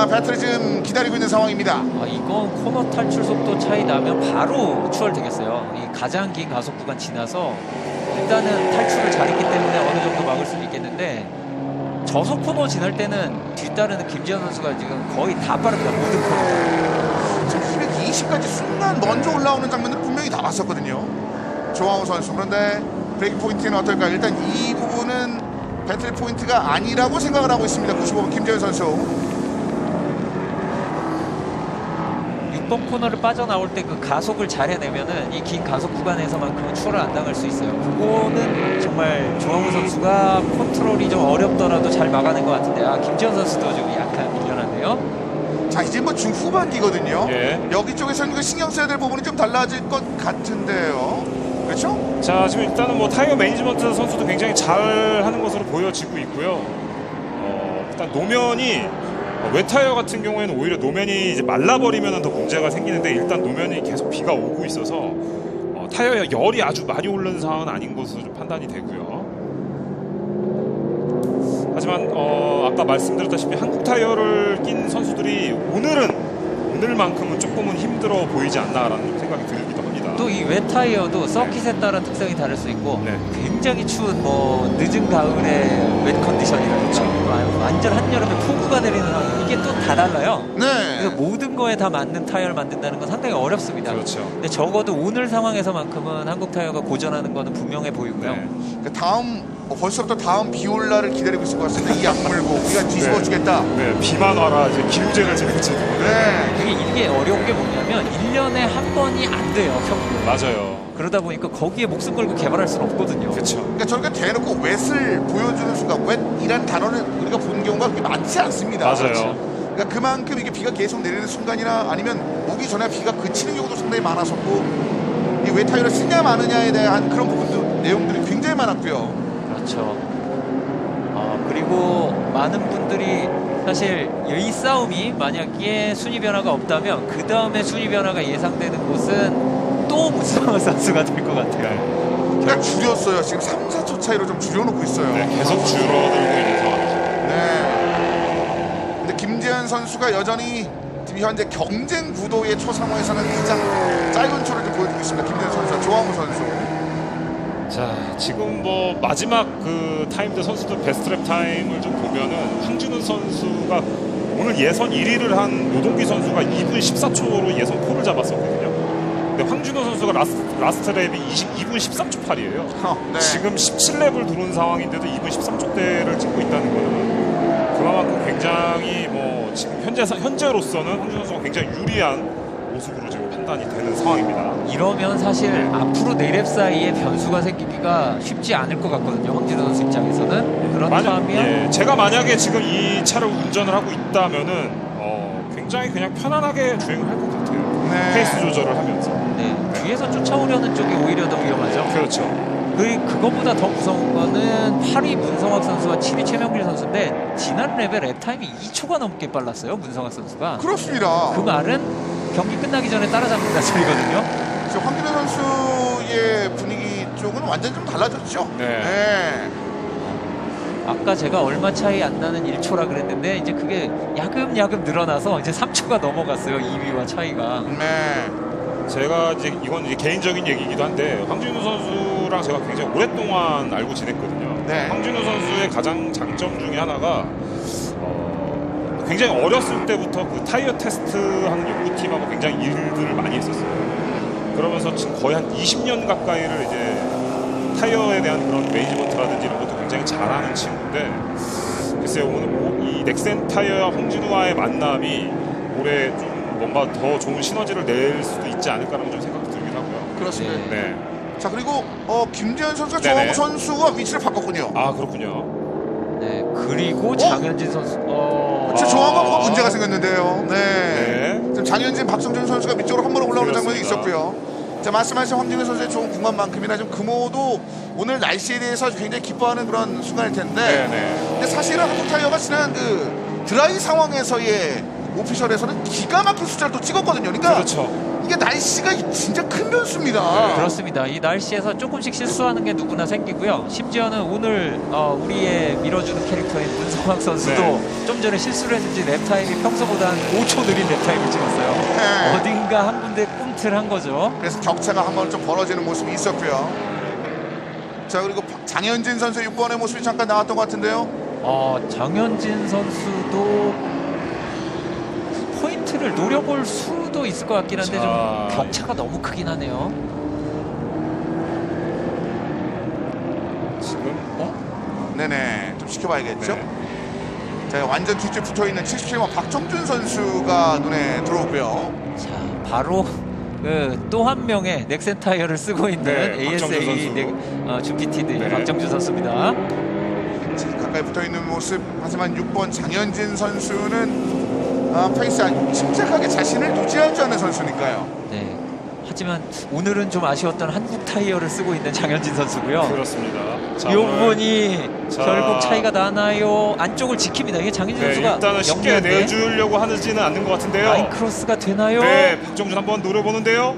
배틀을 지금 기다리고 있는 상황입니다. 이건 코너 탈출 속도 차이 나면 바로 추월되겠어요. 이 가장 긴 가속 구간 지나서 일단은 탈출을 잘했기 때문에 어느 정도 막을 수 있겠는데 저속 코너 지날 때는 뒤따르는 김지현 선수가 지금 거의 다 빠릅니다. 모든 코너. 지금 220까지 순간 먼저 올라오는 장면들을 분명히 다 봤었거든요. 조항우 선수. 그런데 브레이크 포인트는 어떨까? 일단 이 부분은 배틀 포인트가 아니라고 생각을 하고 있습니다. 95번 김재현 선수. 6번 코너를 빠져나올 때 그 가속을 잘 해내면은 이 긴 가속 구간에서만큼은 추월을 안 당할 수 있어요. 그거는 정말 조항우 선수가 컨트롤이 좀 어렵더라도 잘 막아낸 것 같은데 김지현 선수도 좀 약간 밀려났네요. 자, 이제 뭐 중후반기거든요. 예. 여기 쪽에서는 그 신경 써야 될 부분이 좀 달라질 것 같은데요. 그렇죠? 자, 지금 일단은 뭐 타이어 매니지먼트 선수도 굉장히 잘 하는 것으로 보여지고 있고요. 일단 노면이 웨타이어 같은 경우에는 오히려 노면이 이제 말라버리면 더 문제가 생기는데 일단 노면이 계속 비가 오고 있어서 타이어에 열이 아주 많이 오르는 상황은 아닌 것으로 좀 판단이 되고요. 하지만 아까 말씀드렸다시피 한국 타이어를 낀 선수들이 오늘만큼은 조금은 힘들어 보이지 않나라는 생각이 들기도 합니다. 또 이 웨타이어도 서킷에 따라 특성이 다를 수 있고 네. 굉장히 추운 뭐 늦은 가을에 웨트 컨디션이라든가 완전 한여름에 폭우가 내리는 상황 이게 또 다 달라요. 네. 그래서 모든 거에 다 맞는 타이어를 만든다는 건 상당히 어렵습니다. 그렇죠. 근데 적어도 오늘 상황에서만큼은 한국 타이어가 고전하는 거는 분명해 보이고요. 네. 그 다음 벌써부터 다음 비 올 날을 기다리고 있을 것 같습니다. 이 악물고 우리가 뒤집어 주겠다. 네, 비만 와라 이제 기후쟁을 지금 네. 이게 어려운 게 뭐냐면 1년에 한 번이 안 돼요. 평균. 맞아요. 그러다 보니까 거기에 목숨 걸고 개발할 수는 없거든요. 그렇죠. 그러니까 저렇게 대놓고 웻을 보여주는 순간 웻이라는 단어를 우리가 본 경우가 그렇게 많지 않습니다. 맞아요. 그러니까 그만큼 이게 비가 계속 내리는 순간이나 아니면 오기 전에 비가 그치는 경우도 상당히 많았었고 이 웻 타이어를 쓰냐 마느냐에 대한 그런 부분도 내용들이 굉장히 많았고요. 그렇죠. 그리고 많은 분들이 사실 이 싸움이 만약에 순위 변화가 없다면 그 다음에 순위 변화가 예상되는 곳은 또 문성환 선수가 될 것 같아요. 그러니까 줄였어요. 지금 3, 4초 차이로 좀 줄여놓고 있어요. 네, 계속 줄어들고 있는 상황이죠. 네. 근데 김재현 선수가 여전히 지금 현재 경쟁 구도의 초상화에서는 가장 짧은 초를 좀 보여주고 있습니다. 김재현 선수와 조항우 선수. 자, 지금 뭐 마지막 그 타임들 선수들 베스트랩 타임을 좀 보면은 황준우 선수가 오늘 예선 1위를 한 노동기 선수가 2분 14초로 예선 4를 잡았었거든요. 근데 황준우 선수가 라스트 랩이 2분 13초 8이에요. 네. 지금 17랩을 들어온 상황인데도 2분 13초대를 찍고 있다는 거는 그만큼 굉장히 뭐 지금 현재로서는 황준우 선수가 굉장히 유리한 모습으로 지금 판단이 되는 상황입니다. 이러면 사실 앞으로 4랩 사이에 변수가 생기기가 쉽지 않을 것 같거든요. 황진호 선수 입장에서는. 그렇다면 예, 제가 만약에 지금 이 차를 운전을 하고 있다면은 굉장히 그냥 편안하게 주행을 할 것 같아요. 네. 페이스 조절을 하면서. 뒤에서 쫓아오려는 쪽이 오히려 더 위험하죠. 그렇죠. 그것보다 더 무서운 거는 8위 문성학 선수와 7위 최명길 선수인데 지난 랩의 랩 타임이 2초가 넘게 빨랐어요. 문성학 선수가. 그렇습니다. 그 말은 경기 끝나기 전에 따라잡는다 소리거든요. 지금 황준호 선수의 분위기도 쪽은 완전 좀 달라졌죠. 네. 아까 제가 얼마 차이 안 나는 1초라 그랬는데 이제 그게 야금야금 늘어나서 이제 3초가 넘어갔어요. 2위와 차이가. 네. 제가 이건 이제 개인적인 얘기이기도 한데 황진우 선수랑 제가 굉장히 오랫동안 알고 지냈거든요. 네. 황진우 선수의 가장 장점 중에 하나가 굉장히 어렸을 때부터 그 타이어 테스트하는 연구팀하고 굉장히 일들을 많이 했었어요. 그러면서 지금 거의 한 20년 가까이를 이제 타이어에 대한 그런 매니지먼트라든지 이런 것도 굉장히 잘하는 친구인데, 글쎄요, 오늘 이 넥센 타이어와 황진우와의 만남이 올해 좀 뭔가 더 좋은 시너지를 낼 수도 있지 않을까라는 좀 생각이 들긴 하고요. 그렇습니다. 네. 자, 그리고 김재현 선수가 네네. 조항우 선수와 위치를 바꿨군요. 아, 그렇군요. 네. 그리고 장현진 선수. 조항우가 문제가 생겼는데요. 네. 네. 지금 장현진, 박성준 선수가 밑쪽으로 한 번에 올라오는 장면이 그렇습니다. 있었고요. 자, 말씀하신 황진우 선수의 좋은 공간만큼이나 좀 금호도 오늘 날씨에 대해서 굉장히 기뻐하는 그런 순간일 텐데. 네네. 근데 사실은 한국 타이어가 지난 그 드라이 상황에서의 오피셜에서는 기가 막힌 숫자를 또 찍었거든요. 그러니까 그렇죠. 이게 날씨가 진짜 큰 변수입니다. 그렇습니다. 이 날씨에서 조금씩 실수하는 게 누구나 생기고요. 심지어는 오늘 우리의 밀어주는 캐릭터인 문성학 선수도 네. 좀 전에 실수를 했는지 랩타임이 평소보다 한 5초 느린 랩타임을 찍었어요. 네. 어딘가 한 군데 꿈틀한 거죠. 그래서 격차가 한번 좀 벌어지는 모습이 있었고요. 자, 그리고 장현진 선수의 6번의 모습이 잠깐 나왔던 것 같은데요. 장현진 선수도 포인트를 노려볼 수도 있을 것 같긴 한데 좀 격차가 너무 크긴 하네요. 지금 네네, 좀 지켜봐야겠죠. 네. 자, 완전 뒤쪽에 붙어있는 77번 박정준 선수가 눈에 들어오고요. 자, 바로 또 한 명의 넥센 타이어를 쓰고 있는 네, ASA 주피티드 네. 박정준 선수입니다. 자, 가까이 붙어있는 모습. 하지만 6번 장현진 선수는 페이스 침착하게 자신을 유지하지 않는 선수니까요. 네. 하지만 오늘은 좀 아쉬웠던 한국 타이어를 쓰고 있는 장현진 선수고요. 그렇습니다. 자, 이 부분이 자. 결국 차이가 나나요? 안쪽을 지킵니다. 이게 장현진 네, 선수가 일단은 쉽게 영리한데 내주려고 하지는 않는 것 같은데요. 라인 크로스가 되나요? 네, 박정준 한번 노려보는데요.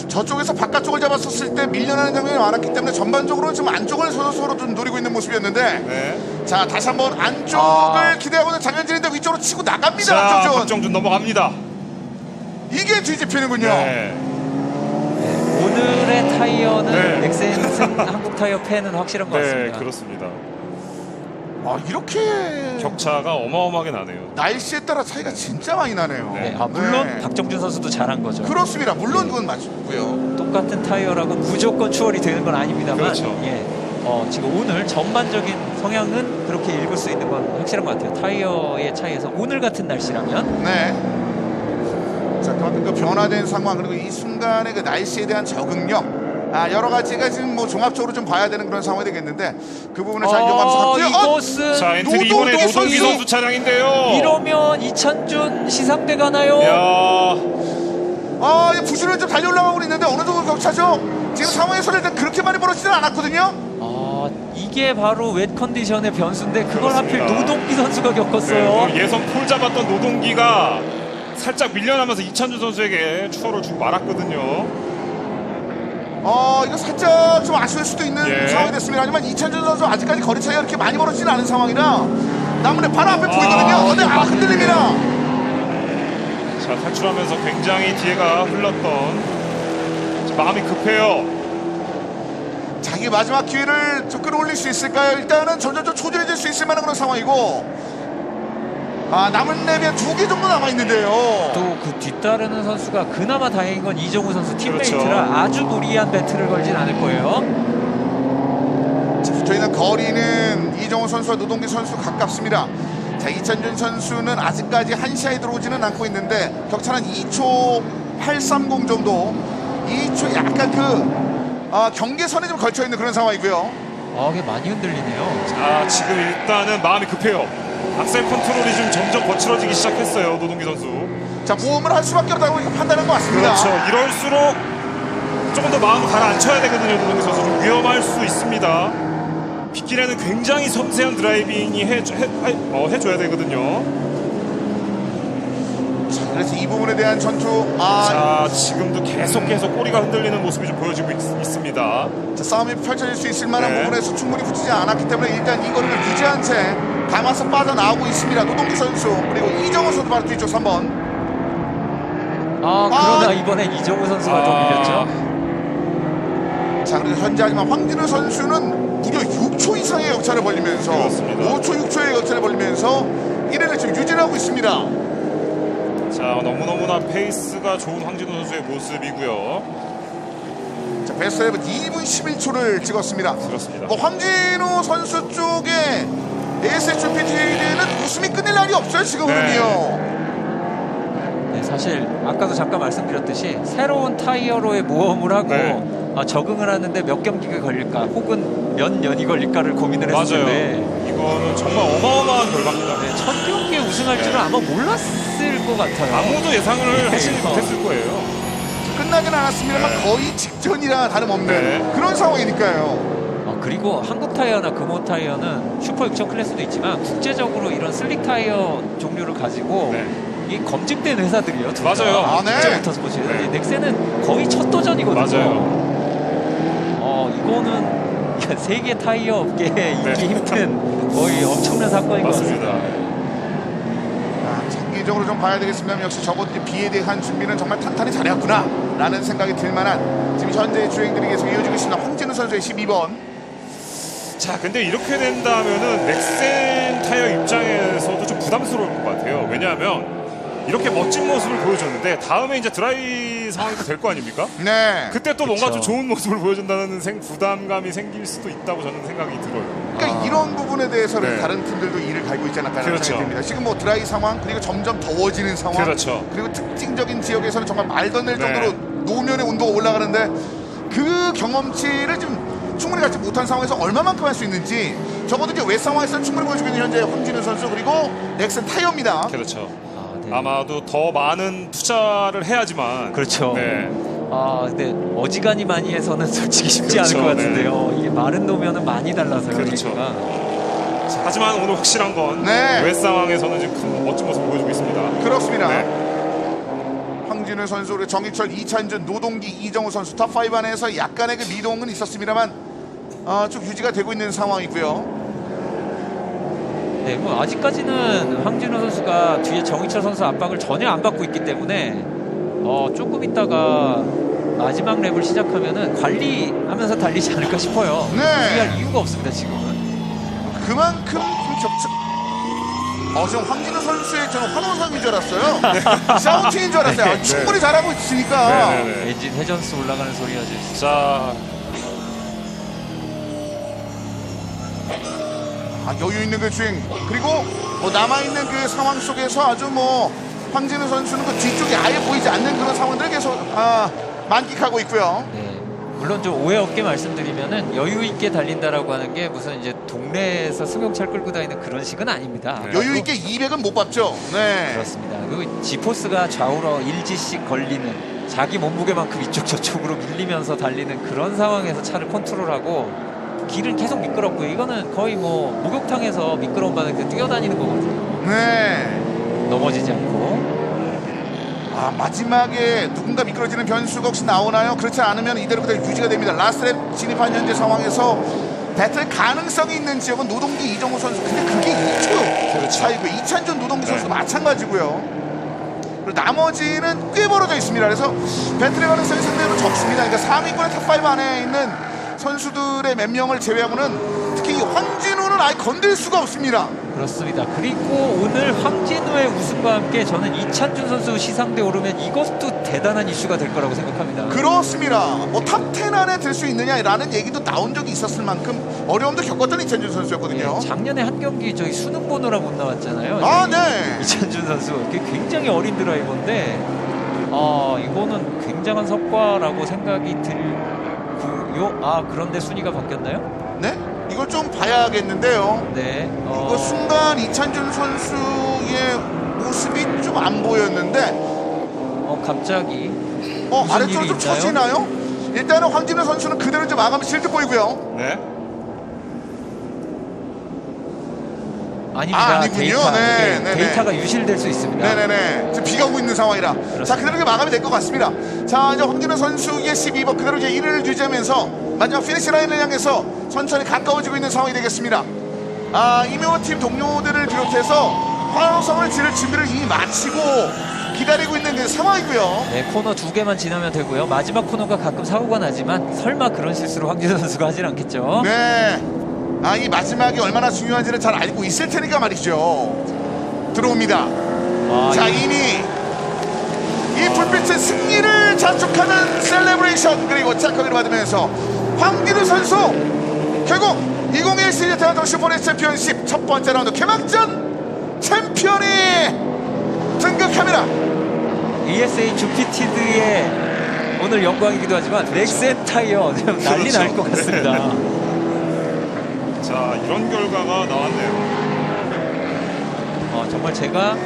저쪽에서 바깥쪽을 잡았었을 때 밀려나는 장면이 많았기 때문에 전반적으로는 지금 안쪽을 서로 좀 노리고 있는 모습이었는데, 네. 자, 다시 한번 안쪽을 기대하고 있는 장현진인데 위쪽으로 치고 나갑니다. 자, 박정준. 박정준 넘어갑니다. 이게 뒤집히는군요. 네. 오늘의 타이어는 네. 넥센 한국 타이어 팬은 확실한 것 네, 같습니다. 그렇습니다. 이렇게 격차가 어마어마하게 나네요. 날씨에 따라 차이가 진짜 많이 나네요. 네, 물론 네. 박정준 선수도 잘한 거죠. 그렇습니다. 물론 그건 맞고요. 똑같은 타이어라고 무조건 추월이 되는 건 아닙니다만, 그렇죠. 예, 지금 오늘 전반적인 성향은 그렇게 읽을 수 있는 건 확실한 것 같아요. 타이어의 차이에서 오늘 같은 날씨라면. 네. 자, 그만큼 그 변화된 상황, 그리고 이 순간의 그 날씨에 대한 적응력, 여러 가지가 지금 뭐 종합적으로 좀 봐야 되는 그런 상황이 되겠는데, 그 부분을 잘 이용하면서 갔고요. 이것은 자, 엔트리 이번에 노동기 선수 차량인데요. 이러면 이찬준 시상대 가나요? 야, 이 부실을 좀 달려 올라가고 있는데 어느 정도 격차죠? 지금 상황에서는 일단 그렇게 많이 벌어지지는 않았거든요. 이게 바로 웻 컨디션의 변수인데 그걸 그렇습니다. 하필 노동기 선수가 겪었어요. 네, 예선 폴 잡았던 노동기가 살짝 밀려나면서 이찬준 선수에게 추월을 주고 말았거든요. 이거 살짝 좀 아쉬울 수도 있는 예. 상황이 됐습니다. 하지만 이찬준 선수 아직까지 거리 차이가 그렇게 많이 벌어지지는 않은 상황이라 남문의 바로 앞에 보이거든요. 근데 흔들립니다. 자, 탈출하면서 굉장히 뒤에가 흘렀던, 마음이 급해요. 자기 마지막 기회를 좀 끌어올릴 수 있을까요? 일단은 점점 좀 초조해질 수 있을 만한 그런 상황이고, 남은 랩이 한 2개 정도 남아있는데요. 또 그 뒤따르는 선수가 그나마 다행인 건 이정우 선수 팀메이트라 그렇죠. 아주 무리한 배틀을 걸진 않을 거예요. 자, 붙어있는 거리는 이정우 선수와 노동기 선수 가깝습니다. 자, 이찬준 선수는 아직까지 한 시야에 들어오지는 않고 있는데 격차는 2초 830 정도, 2초 약간 경계선에 좀 걸쳐있는 그런 상황이고요. 이게 많이 흔들리네요. 자, 지금 일단은 마음이 급해요. 악셀 컨트롤이 좀 점점 거칠어지기 시작했어요, 노동기 선수. 자, 모험을 할 수밖에 없다고 판단한 것 같습니다. 그렇죠. 이럴수록 조금 더 마음을 가라앉혀야 되거든요, 노동기 선수. 좀 위험할 수 있습니다. 빗길에는 굉장히 섬세한 드라이빙이 해줘야 되거든요. 자, 그래서 이 부분에 대한 전투 자, 지금도 계속 꼬리가 흔들리는 모습이 좀 보여지고 있습니다. 자, 싸움이 펼쳐질 수 있을 만한 네. 부분에서 충분히 붙이지 않았기 때문에 일단 이 거리를 유지한 채 감아서 빠져나오고 있습니다. 노동기 선수 그리고 이정우 선수 바로 뒤쪽 3번. 그러나 이번엔 이정우 선수가 좀 밀렸죠. 자, 그래서 현재 하지만 황진우 선수는 무려 6초 이상의 격차를 벌리면서 그렇습니다. 5초, 6초의 격차를 벌리면서 1위를 지금 유지하고 있습니다. 자, 너무너무나 페이스가 좋은 황진우 선수의 모습이고요. 자, 베스트 11 2분 11초를 찍었습니다. 그렇습니다. 뭐 황진우 선수 쪽에 ASHPT는 웃음이 끊일 날이 없어요 지금은요. 네, 사실 아까도 잠깐 말씀드렸듯이 새로운 타이어로의 모험을 하고 네. 적응을 하는데 몇 경기가 걸릴까 혹은 몇 년이 걸릴까를 고민을 했을 맞아요. 텐데 이거는 정말 어마어마한 결과입니다. 네, 첫 경기에 우승할 줄은 아마 몰랐을 것 같아요. 아무도 예상을 하지 못했을 거예요. 끝나진 않았습니다만 네. 거의 직전이라 다름없는 네. 그런 상황이니까요. 그리고 한국 타이어나 금호 타이어는 슈퍼 6000 클래스도 있지만 국제적으로 이런 슬릭 타이어 종류를 가지고 네. 이 검증된 회사들이에요. 둘 다. 맞아요. 아, 네. 국제 모터스포츠. 네. 넥센은 거의 첫 도전이거든요. 맞아요. 이거는 세계 타이어 업계에 네. 있기 힘든 거의 엄청난 사건인 것 맞습니다. 같습니다. 장기적으로 좀 봐야 되겠습니다. 역시 저번 비에 대한 준비는 정말 탄탄히 잘해왔구나 라는 생각이 들만한 지금 현재 주행들이 계속 이어지고 있습니다. 황진우 선수의 12번. 자, 근데 이렇게 된다면은 넥센 타이어 입장에서도 좀 부담스러울 것 같아요. 왜냐하면 이렇게 멋진 모습을 보여줬는데 다음에 이제 드라이 상황이 될 거 아닙니까? 네. 그때 또 뭔가 좀 그쵸. 좋은 모습을 보여준다는 부담감이 생길 수도 있다고 저는 생각이 들어요. 그러니까 이런 부분에 대해서는 네. 다른 팀들도 이를 갈고 있지 않을까 라는 그렇죠. 생각이 듭니다. 지금 뭐 드라이 상황 그리고 점점 더워지는 상황 그렇죠. 그리고 특징적인 지역에서는 정말 말도 안 될 네. 정도로 노면의 온도가 올라가는데 그 경험치를 좀 충분히 갖지 못한 상황에서 얼마만큼 할 수 있는지 적어도 이제 외 상황에서는 충분히 보여주고 있는 현재 황진우 선수 그리고 넥슨 타이어입니다. 그렇죠. 네. 아마도 더 많은 투자를 해야지만 그렇죠. 네. 근데 어지간히 많이 해서는 솔직히 쉽지 그렇죠. 않을 것 같은데요. 이게 마른 노면은 많이 달라서요. 그렇죠. 얘기가. 하지만 오늘 확실한 건 네. 외 상황에서는 지금 큰 멋진 모습을 보여주고 있습니다. 그렇습니다. 네. 황진우 선수, 그리고 정희철, 이찬준, 노동기, 이정우 선수 탑5 안에서 약간의 그 미동은 있었습니다만 쭉 유지가 되고 있는 상황이고요. 네, 뭐 아직까지는 황진우 선수가 뒤에 정희철 선수 압박을 전혀 안 받고 있기 때문에 조금 있다가 마지막 랩을 시작하면은 관리하면서 달리지 않을까 싶어요. 네. 무리할 이유가 없습니다 지금은. 그만큼 좀 지금 황진우 선수의 저는 환호성인 줄 알았어요. 샤우팅인 줄 알았어요. 네. 충분히 잘하고 있으니까. 네네네. 엔진 회전수 올라가는 소리가 좀. 자, 여유 있는 그 주행 그리고 뭐 남아 있는 그 상황 속에서 아주 뭐 황진우 선수는 그 뒤쪽이 아예 보이지 않는 그런 상황들을 계속 만끽하고 있고요. 네. 물론 좀 오해 없게 말씀드리면은 여유 있게 달린다라고 하는 게 무슨 이제 동네에서 승용차를 끌고 다니는 그런 식은 아닙니다. 네. 여유 있게 200은 못 밟죠. 네. 그렇습니다. 그리고 지포스가 좌우로 일지씩 걸리는 자기 몸무게만큼 이쪽 저쪽으로 밀리면서 달리는 그런 상황에서 차를 컨트롤하고 길은 계속 미끄럽고요. 이거는 거의 뭐 목욕탕에서 미끄러운 바닥에 뛰어다니는 거거든요. 네. 넘어지지 않고. 마지막에 누군가 미끄러지는 변수가 혹시 나오나요? 그렇지 않으면 이대로 그대로 유지가 됩니다. 라스트랩 진입한 현재 상황에서 배틀 가능성이 있는 지역은 노동기 이정우 선수. 근데 그게 2초 그렇죠. 차이고요. 이찬준 노동기 네. 선수 마찬가지고요. 그리고 나머지는 꽤 벌어져 있습니다. 그래서 배틀의 가능성이 상대적으로 적습니다. 그러니까 상위권의 탑5 안에 있는 선수들의 몇 명을 제외하고는 특히 이 황진우는 아예 건들 수가 없습니다. 그렇습니다. 그리고 오늘 황진우의 우승과 함께 저는 이찬준 선수 시상대 오르면 이것도 대단한 이슈가 될 거라고 생각합니다. 그렇습니다. 뭐 탑10 안에 들 수 있느냐라는 얘기도 나온 적이 있었을 만큼 어려움도 겪었던 이찬준 선수였거든요. 예, 작년에 한 경기 저희 수능 보느라 못 나왔잖아요. 네. 이찬준 선수 그게 굉장히 어린 드라이버인데 이거는 굉장한 성과라고 생각이 들고요. 그런데 순위가 바뀌었나요? 네? 이걸 좀 봐야겠는데요. 네. 이거 순간 이찬준 선수의 모습이 좀 안 보였는데 갑자기 무슨 아래쪽으로 일이 좀 있나요? 처지나요? 일단은 황진우 선수는 그대로 좀 마감이 실 듯 보이고요. 네. 아닙니다. 아니군요. 데이터, 네, 이게 네, 데이터가 유실될 수 있습니다. 네네네. 지금 비가 오고 있는 상황이라. 자, 그대로 이제 마감이 될 것 같습니다. 자, 이제 황진우 선수의 12번 그대로 이제 1위를 유지하면서 마지막 피니시 라인을 향해서 천천히 가까워지고 있는 상황이 되겠습니다. 이명호 팀 동료들을 비롯해서 화성을 지를 준비를 이미 마치고 기다리고 있는 그 상황이고요. 네, 코너 2개만 지나면 되고요. 마지막 코너가 가끔 사고가 나지만 설마 그런 실수를 황진우 선수가 하진 않겠죠. 네. 이 마지막이 얼마나 중요한지를 잘 알고 있을 테니까 말이죠. 들어옵니다. 자, 이미 이 불빛의 승리를 자축하는 셀레브레이션 그리고 착하기를 받으면서 황진우 선수 결국 2021 시리즈 대한민국 슈퍼레스 챔피언십 첫 번째 라운드 개막전 챔피언이 등극합니다. ESA 주피티드의 오늘 영광이기도 하지만 넥센 타이어 지금 난리 날 것 같습니다. 자, 이런 결과가 나왔네요. 정말 제가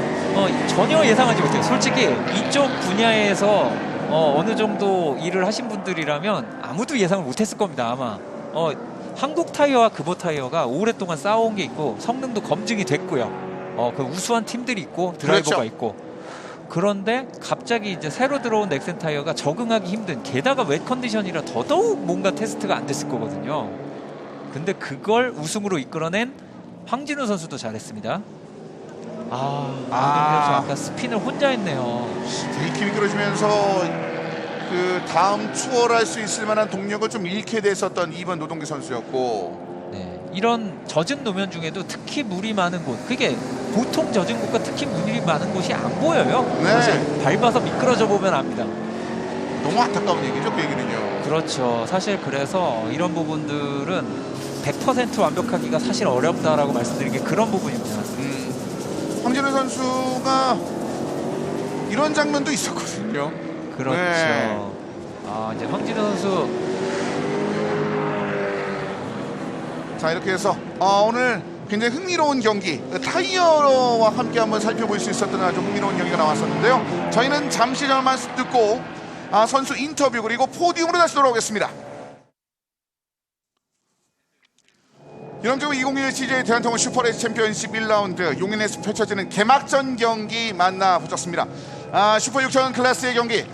전혀 예상하지 못해요. 솔직히 이쪽 분야에서 어느 정도 일을 하신 분들이라면 아무도 예상을 못했을 겁니다. 아마 한국 타이어와 금호 타이어가 오랫동안 쌓아온 게 있고 성능도 검증이 됐고요. 그 우수한 팀들이 있고 드라이버가 그렇죠. 있고 그런데 갑자기 이제 새로 들어온 넥센 타이어가 적응하기 힘든 게다가 웻 컨디션이라 더더욱 뭔가 테스트가 안 됐을 거거든요. 근데 그걸 우승으로 이끌어낸 황진우 선수도 잘했습니다. 황진우 선수 아까 스핀을 혼자 했네요. 데이킴이 끌어주면서 그 다음 추월할 수 있을 만한 동력을 좀 잃게 됐었던 2번 노동기 선수였고 네, 이런 젖은 노면 중에도 특히 물이 많은 곳 그게 보통 젖은 곳과 특히 물이 많은 곳이 안 보여요. 네. 사실 밟아서 미끄러져 보면 압니다. 너무 안타까운 얘기죠, 그 얘기는요. 그렇죠. 사실 그래서 이런 부분들은 100% 완벽하기가 사실 어렵다라고 말씀드린 게 그런 부분입니다. 황진우 선수가 이런 장면도 있었거든요. 그렇죠. 네. 이제 황진우 선수 자, 이렇게 해서 오늘 굉장히 흥미로운 경기 타이어와 함께 한번 살펴볼 수 있었던 아주 흥미로운 경기가 나왔었는데요. 저희는 잠시 전만 듣고 선수 인터뷰 그리고 포디움으로 다시 돌아오겠습니다. 이런저런 2021 CJ 대한통운 슈퍼레이스 챔피언십 1라운드 용인에서 펼쳐지는 개막전 경기 만나보셨습니다. 슈퍼 6천 클래스의 경기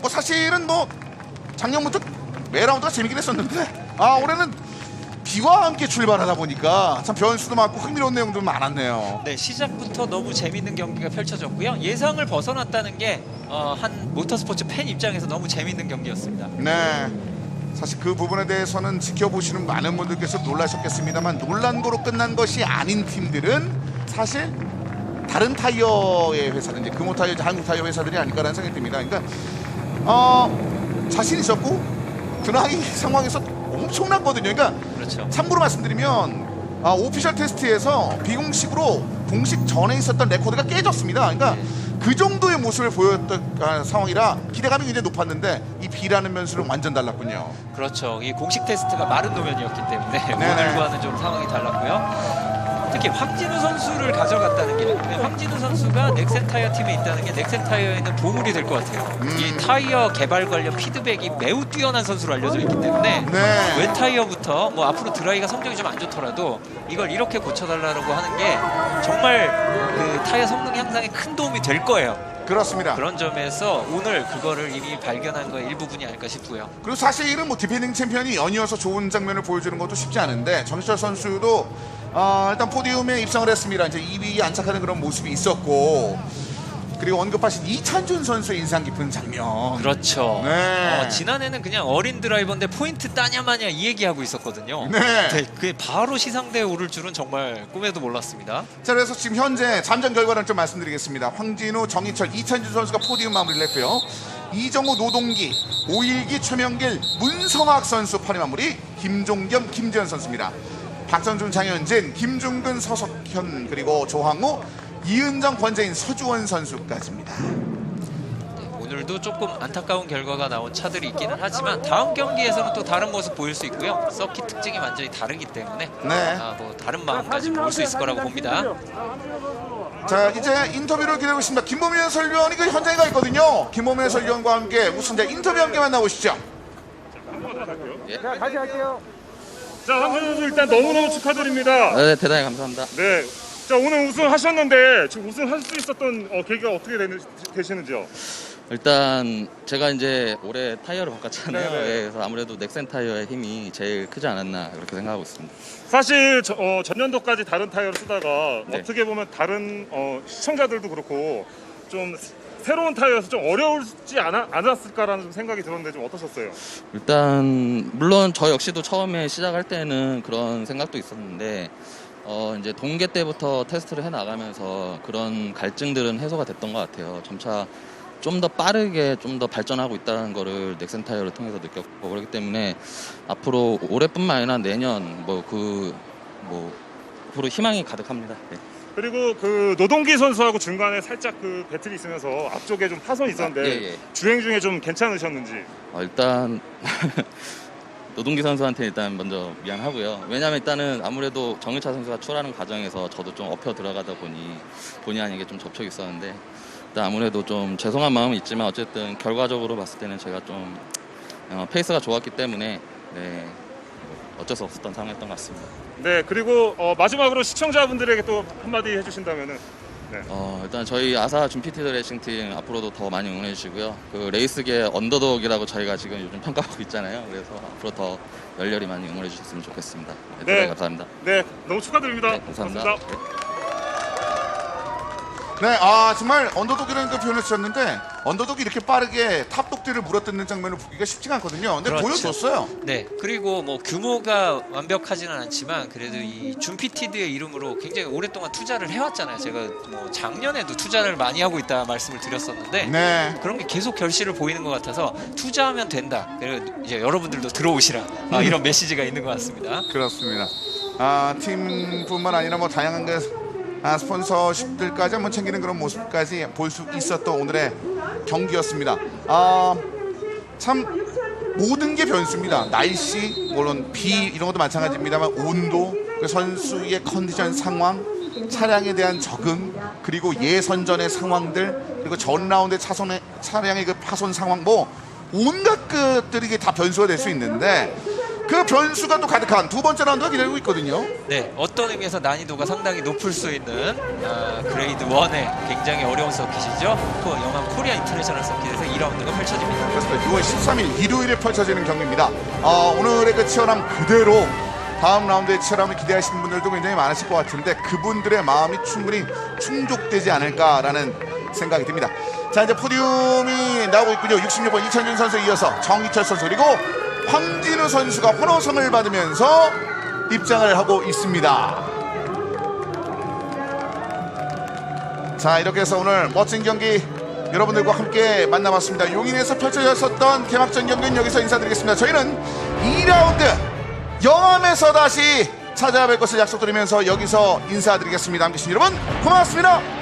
사실은 작년부터 매 라운드가 재밌긴 했었는데 올해는 비와 함께 출발하다 보니까 참 변수도 많고 흥미로운 내용도 많았네요. 네, 시작부터 너무 재밌는 경기가 펼쳐졌고요. 예상을 벗어났다는 게 한 모터스포츠 팬 입장에서 너무 재밌는 경기였습니다. 네, 사실 그 부분에 대해서는 지켜보시는 많은 분들께서 놀라셨겠습니다만 논란고로 끝난 것이 아닌 팀들은 사실 다른 타이어의 회사들 이제 금호 타이어, 한국 타이어 회사들이 아닐까라는 생각이 듭니다. 그러니까 자신 있었고 드라이 상황에서 엄청났거든요. 그러니까 그렇죠. 참고로 말씀드리면 오피셜 테스트에서 비공식으로 공식 전에 있었던 레코드가 깨졌습니다. 그러니까 그 정도의 모습을 보였던 상황이라 기대감이 굉장히 높았는데 이 B라는 변수는 완전 달랐군요. 그렇죠. 이 공식 테스트가 마른 노면이었기 때문에 오늘과는 좀 상황이 달랐고요. 특히 황진우 선수를 가져갔다는 게 황진우 선수가 넥센 타이어 팀에 있다는 게 넥센 타이어에는 보물이 될 것 같아요. 이 타이어 개발 관련 피드백이 매우 뛰어난 선수로 알려져 있기 때문에 웬 타이어부터 앞으로 드라이가 성적이 좀 안 좋더라도 이걸 이렇게 고쳐달라고 하는 게 정말 그 타이어 성능 향상에 큰 도움이 될 거예요. 그렇습니다. 그런 점에서 오늘 그거를 이미 발견한 거의 일부분이 아닐까 싶고요. 그리고 사실은 디펜딩 챔피언이 연이어서 좋은 장면을 보여주는 것도 쉽지 않은데 정희철 선수도 일단 포디움에 입성을 했습니다. 이제 2위에 안착하는 그런 모습이 있었고 그리고 언급하신 이찬준 선수의 인상 깊은 장면. 그렇죠. 네. 지난해는 그냥 어린 드라이버인데 포인트 따냐 마냐 이 얘기하고 있었거든요. 네. 그게 바로 시상대에 오를 줄은 정말 꿈에도 몰랐습니다. 자, 그래서 지금 현재 잠정 결과를 좀 말씀드리겠습니다. 황진우, 정희철, 이찬준 선수가 포디움 마무리를 했고요. 이정우, 노동기, 오일기, 최명길, 문성학 선수 8위 마무리, 김종겸, 김재현 선수입니다. 박선준, 장현진, 김중근, 서석현 그리고 조항우, 이은정, 권재인, 서주원 선수까지입니다. 오늘도 조금 안타까운 결과가 나온 차들이 있기는 하지만 다음 경기에서는 또 다른 모습 보일 수 있고요. 서킷 특징이 완전히 다르기 때문에 다른 마음까지 볼 수 있을 거라고 봅니다. 자, 이제 인터뷰를 기다리고 있습니다. 김범민 해설위원이 그 현장에 가 있거든요. 김범민 해설위원과 함께 우승자 인터뷰 함께 만나보시죠. 다시 할게요. 자, 황진우 선수 일단 너무너무 축하드립니다. 네, 대단히 감사합니다. 네, 자, 오늘 우승하셨는데 지금 우승할 수 있었던 계기가 어떻게 되시는지요? 일단 제가 이제 올해 타이어를 바꿨잖아요. 네네. 예, 그래서 아무래도 넥센 타이어의 힘이 제일 크지 않았나 그렇게 생각하고 있습니다. 사실 전년도까지 다른 타이어를 쓰다가 네. 어떻게 보면 다른 시청자들도 그렇고 좀 새로운 타이어여서 좀 어려울지 않았을까라는 좀 생각이 들었는데 좀 어떠셨어요? 일단 물론 저 역시도 처음에 시작할 때는 그런 생각도 있었는데 이제 동계 때부터 테스트를 해 나가면서 그런 갈증들은 해소가 됐던 것 같아요. 점차 좀 더 빠르게 좀 더 발전하고 있다는 거를 넥센 타이어를 통해서 느꼈고 그렇기 때문에 앞으로 올해뿐만 아니라 내년 앞으로 희망이 가득합니다. 네. 그리고 그 노동기 선수하고 중간에 살짝 그 배틀이 있으면서 앞쪽에 좀 파손이 있었는데 예. 주행 중에 좀 괜찮으셨는지. 일단 노동기 선수한테 일단 먼저 미안하고요. 왜냐하면 일단은 아무래도 정유차 선수가 출하는 과정에서 저도 좀 엎혀 들어가다 보니 본의 아니게 좀 접촉이 있었는데 일단 아무래도 좀 죄송한 마음은 있지만 어쨌든 결과적으로 봤을 때는 제가 좀 페이스가 좋았기 때문에 네, 어쩔 수 없었던 상황이었던 것 같습니다. 네, 그리고 마지막으로 시청자분들에게 또 한마디 해주신다면은. 네. 일단 저희 아사 준피티드 레이싱팀 앞으로도 더 많이 응원해 주시고요. 그 레이스계 언더독이라고 저희가 지금 요즘 평가하고 있잖아요. 그래서 앞으로 더 열렬히 많이 응원해 주셨으면 좋겠습니다. 네, 감사합니다. 네, 너무 축하드립니다. 네, 감사합니다. 네, 정말 언더독이라는 그 표현을 쓰셨는데 언더독이 이렇게 빠르게 탑독들을 물어뜯는 장면을 보기가 쉽지가 않거든요. 근데 그렇죠. 보여줬어요. 네, 그리고 뭐 규모가 완벽하지는 않지만 그래도 이 준피티드의 이름으로 굉장히 오랫동안 투자를 해왔잖아요. 제가 뭐 작년에도 투자를 많이 하고 있다 말씀을 드렸었는데 네. 그런 게 계속 결실을 보이는 것 같아서 투자하면 된다. 그리고 이제 여러분들도 들어오시라 이런 메시지가 있는 것 같습니다. 그렇습니다. 팀뿐만 아니라 뭐 다양한 스폰서십들까지 한번 챙기는 그런 모습까지 볼 수 있었던 오늘의 경기였습니다. 참 모든 게 변수입니다. 날씨, 물론 비 이런 것도 마찬가지입니다만 온도, 그 선수의 컨디션 상황, 차량에 대한 적응, 그리고 예선전의 상황들, 그리고 전 라운드 차량의 그 파손 상황, 뭐 온갖 것들이 이게 다 변수가 될 수 있는데 그 변수가 또 가득한 두 번째 라운드가 기다리고 있거든요. 네, 어떤 의미에서 난이도가 상당히 높을 수 있는 그레이드 1의 굉장히 어려운 서킷이죠. 또 영암 코리아 인터내셔널 서킷에서 2라운드가 펼쳐집니다. 그렇습니다. 6월 13일 일요일에 펼쳐지는 경기입니다. 오늘의 그 치열함 그대로 다음 라운드의 치열함을 기대하시는 분들도 굉장히 많으실 것 같은데 그분들의 마음이 충분히 충족되지 않을까라는 생각이 듭니다. 자, 이제 포디움이 나오고 있군요. 66번 이찬준 선수에 이어서 정희철 선수 그리고 황진우 선수가 환호성을 받으면서 입장을 하고 있습니다. 자, 이렇게 해서 오늘 멋진 경기 여러분들과 함께 만나봤습니다. 용인에서 펼쳐졌었던 개막전 경기는 여기서 인사드리겠습니다. 저희는 2라운드 영암에서 다시 찾아뵐 것을 약속드리면서 여기서 인사드리겠습니다. 함께 해주신 여러분 고맙습니다.